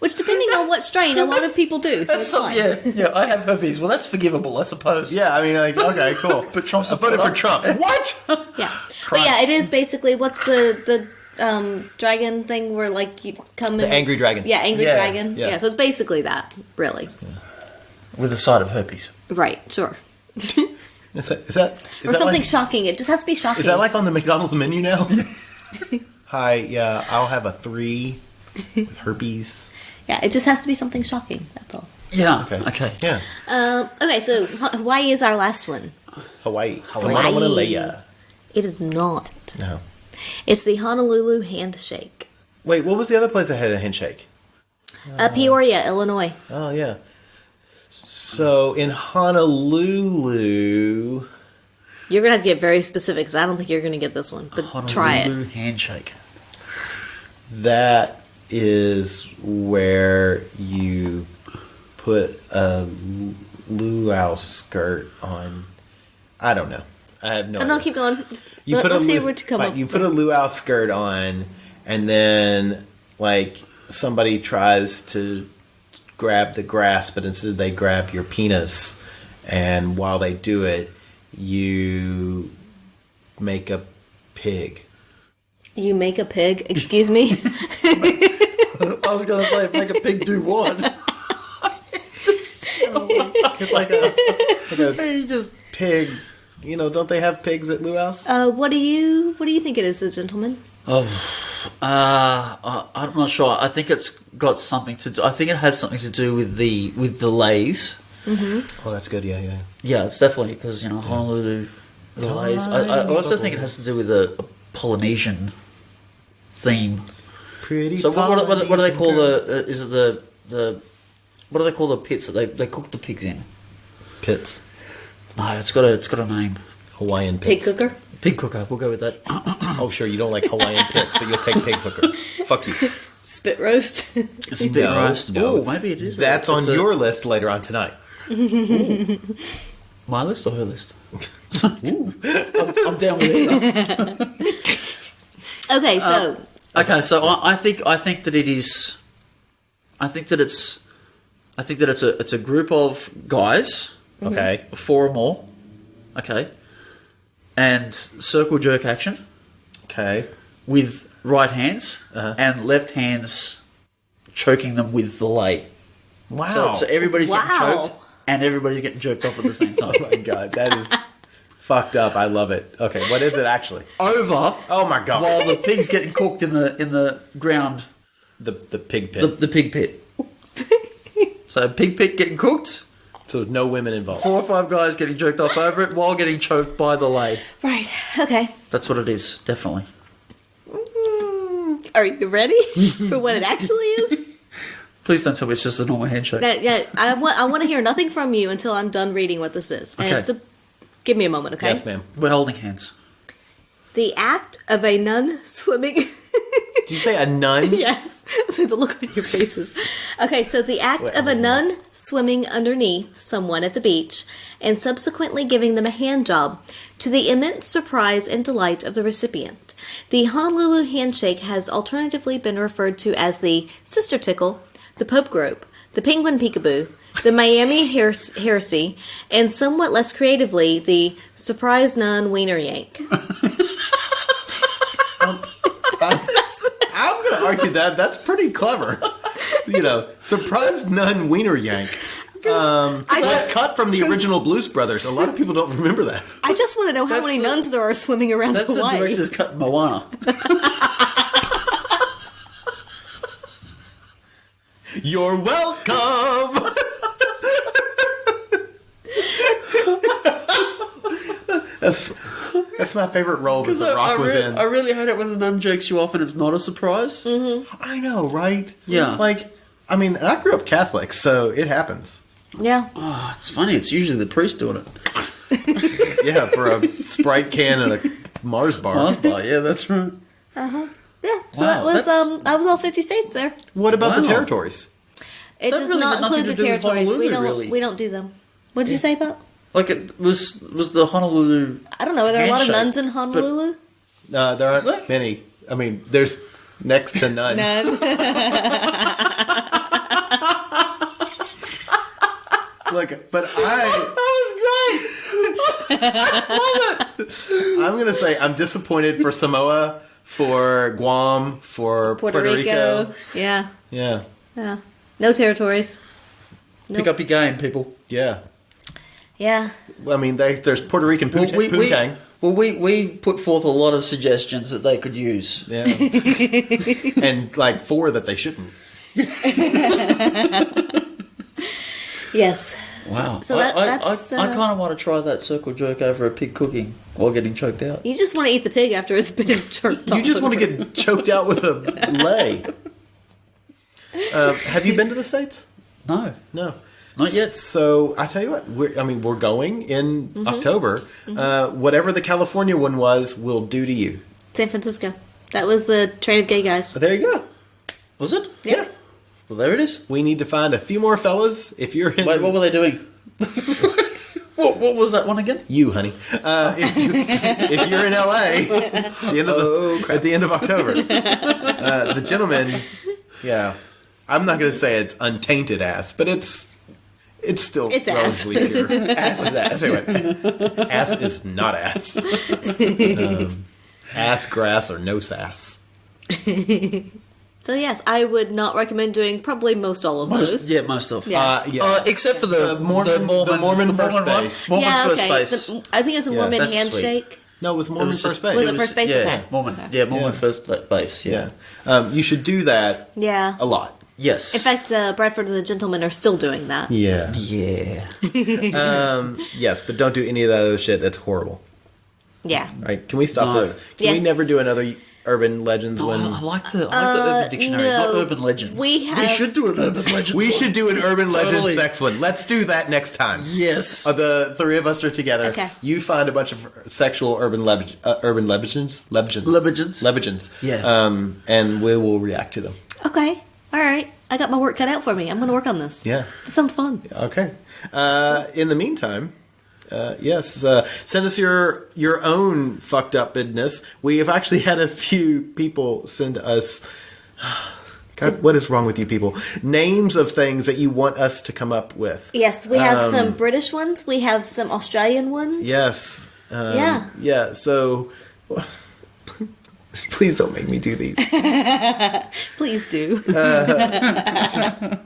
Which, depending on what strain, a lot of people do. So That's it's so, fine. yeah. I have herpes. Well, that's forgivable, I suppose. Yeah, I mean, like, okay, cool. But Trump's I voted a for Trump. What? Yeah, but yeah, it is basically what's the dragon thing where like you come The in, angry dragon. Yeah, angry Yeah, dragon. yeah. Yeah. So it's basically that, really. With a side of herpes. Right, sure. Is that Or something shocking. It just has to be shocking. Is that like on the McDonald's menu now? Hi, yeah, I'll have a 3 with herpes. Yeah, it just has to be something shocking. That's all. Yeah. Okay. Yeah. Okay, so Hawaii is our last one. Hawaii. Hawaii. Hawaii. It is not. No. It's the Honolulu handshake. Wait, what was the other place that had a handshake? Peoria, Illinois. Oh, yeah. So in Honolulu, You're gonna have to get very specific because I don't think you're gonna get this one. But try it. Honolulu handshake. that is where you put a luau skirt on. I don't know. I have no Oh, idea. no, keep going. You put Let's a see lu- what you come like, up You with. put a luau skirt on, and then like somebody tries to grab the grass, but instead they grab your penis, and while they do it, you make a pig. You make a pig. Excuse me. I was going to say, make a pig do what? It's like a He just... pig don't they have pigs at Luau's? What do you think it is, a gentleman? I'm not sure. I think it's got something to do. I think it has something to do with the lays. Oh, that's good. Yeah. Yeah, it's definitely because Honolulu, the lays. I also think it has to do with a Polynesian theme. Pretty. So what do they call Polynesian the? Is it the? What do they call the pits that they cook the pigs in? pits? No, it's got a name. Hawaiian Pig pits. cooker? Pig cooker. We'll go with that. Oh, sure. You don't like Hawaiian pits, but you'll take pig cooker. Fuck you. Spit roast? It's a bit roast. No. Oh, maybe it is. That's on It's your list later on tonight. my list or her list. I'm down with it. Okay, so... Okay, so I think that it is. I think that it's a group of guys, Okay. 4 or more, okay, and circle jerk action Okay. with right hands Uh-huh. and left hands choking them with the lay. Wow. So everybody's Wow. getting choked and everybody's getting jerked off at the same time. Oh my god, that is fucked up. I love it. Okay, what is it actually? Over. Oh my god. While the pig's getting cooked in the ground, The pig pit. the pig pit. So pig pit getting cooked. So there's no women involved. 4 or 5 guys getting jerked off over it while getting choked by the lay. Right, okay. That's what it is, definitely. Are you ready for what it actually is? Please don't tell me it's just a normal handshake. Yeah, I want to hear nothing from you until I'm done reading what this is. And Okay. give me a moment, okay? Yes, ma'am. We're holding hands. The act of a nun swimming... Did you say a nun? Yes. So the look on your faces. Okay, so the act of a nun swimming underneath someone at the beach and subsequently giving them a hand job to the immense surprise and delight of the recipient. The Honolulu handshake has alternatively been referred to as the sister tickle, the Pope grope, the penguin peekaboo, the Miami heresy, and somewhat less creatively, the surprise nun wiener yank. I'm going to argue that that's pretty clever. Surprise nun wiener yank. That's cut from the original Blues Brothers. A lot of people don't remember that. I just want to know how That's many the- nuns there are swimming around That's the Hawaii. director's cut in Moana. You're welcome. That's my favorite role that The Rock was in. I really hate it when the nun jerks you off and it's not a surprise. I know, right? Yeah. I grew up Catholic, so it happens. Yeah. Oh, it's funny. It's usually the priest doing it. Yeah, for a Sprite can and a Mars bar. Mars bar, yeah, that's right. Yeah, so Wow, that was all 50 states there. What about the Wow. territories? It That does really not got nothing include the to do with territories. Honolulu, We don't do them. What did you say about? Like it was the Honolulu. I don't know. Are there a lot of Handshake, nuns in Honolulu? There aren't there? many. I mean, there's next to none. None. Look, but I'm going to say I'm disappointed for Samoa, for Guam, for Puerto Rico. Yeah. Yeah. Yeah. No territories. Pick up your game, people. Yeah. Yeah. Well, I mean, there's Puerto Rican poontang. we put forth a lot of suggestions that they could use. Yeah. And like 4 that they shouldn't. Yes. Wow. So I that's, kind of want to try that circle jerk over a pig cooking while getting choked out. You just want to eat the pig after it's been jerked off. You just want to get choked out with a lay. Have you been to the States? No, No. not yet. So I tell you what, we're going in October. Whatever the California one was, will do to you. San Francisco. That was the train of gay guys. So there you go. Was it? Yeah. Well, there it is. We need to find a few more fellas. If you're in, Wait, what were they doing? what was that one again? you, honey, if you're in LA, at the end of October, the gentleman, yeah, I'm not going to say it's untainted ass, but it's still It's ass. relatively pure. Ass is ass. Anyway, ass is not ass. Ass, grass, or no sass. So yes, I would not recommend doing probably most all of those. Most of. Yeah. Yeah. Except for the Mormon first one. base. Mormon Yeah, first okay. base. I think it was a Mormon that's handshake. No, it was Mormon was first just- base. Was it first base? Yeah, Okay. Mormon. Okay. Yeah, Mormon Yeah. first base. Yeah. You should do that Yeah. a lot. Yes. In fact, Bradford and the Gentlemen are still doing that. Yeah. Yeah. Yes, but don't do any of that other shit. That's horrible. Yeah. All right, can we stop Nice. those? Can we Yes. never do another urban legends Oh, when I like the Urban Dictionary, not no. Urban Legends. We have- should do an Urban Legend. we should do an urban legend Totally. sex one? Let's do that next time. Yes. The three of us are together. Okay. You find a bunch of sexual urban legends. Legends. Yeah. And we will react to them. Okay. All right. I got my work cut out for me. I'm going to work on this. Yeah. This sounds fun. Okay. In the meantime, yes, send us your own fucked up business. We have actually had a few people send us. God, what is wrong with you people? Names of things that you want us to come up with. Yes, we have some British ones. We have some Australian ones. Yes. Yeah. Yeah. So, please don't make me do these. Please do.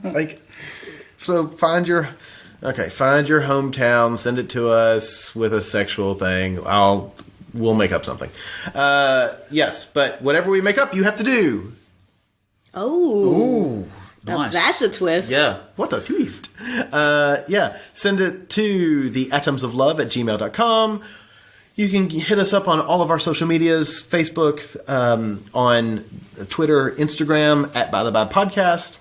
Like, so find your hometown, send it to us with a sexual thing. We'll make up something. Yes, but whatever we make up, you have to do. Oh. Ooh, Now nice. that's a twist. Yeah. What a twist. Yeah, send it to the atomsoflove@gmail.com. You can hit us up on all of our social medias, Facebook, on Twitter, Instagram, @By the By Podcast.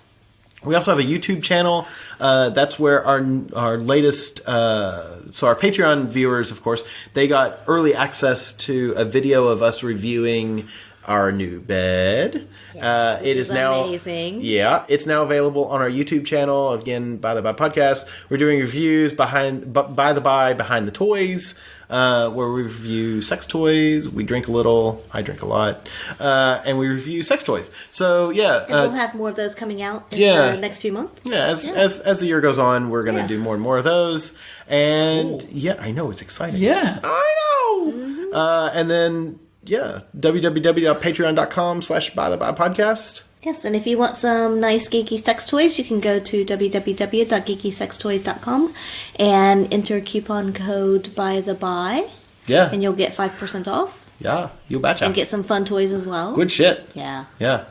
We also have a YouTube channel. That's where our latest, so our Patreon viewers, of course, they got early access to a video of us reviewing our new bed. Which It is now amazing. Yeah, it's now available on our YouTube channel. Again, By the By Podcast. We're doing reviews by behind the toys, where we review sex toys. We drink a little. I drink a lot, and we review sex toys. So yeah, And we'll have more of those coming out in yeah. the next few months. yeah. As the year goes on, we're going to Yeah. do more and more of those. And yeah, I know it's exciting. Yeah. I know. And then yeah, www.patreon.com/bythebypodcast. Yes, and if you want some nice geeky sex toys, you can go to www.geekysextoys.com and enter coupon code by the by, Yeah, and you'll get 5% off yeah, you betcha. and get some fun toys as well. Good shit. Yeah. Yeah.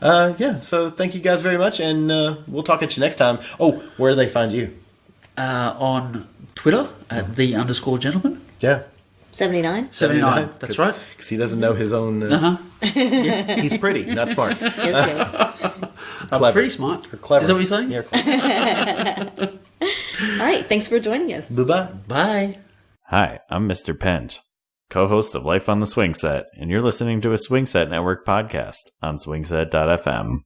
Yeah, so thank you guys very much, and we'll talk at you next time. Oh, where do they find you? On Twitter @the_gentleman. Yeah. 79. 79. That's right. Because he doesn't know his own... Uh-huh. He's pretty, not smart. Yes, yes. I'm Clever. pretty smart. You're clever. Is that what you're saying? Yeah, clever. All right, thanks for joining us. Bye-bye. Bye. Hi, I'm Mr. Pent, co-host of Life on the Swing Set, and you're listening to a Swing Set Network podcast on swingset.fm.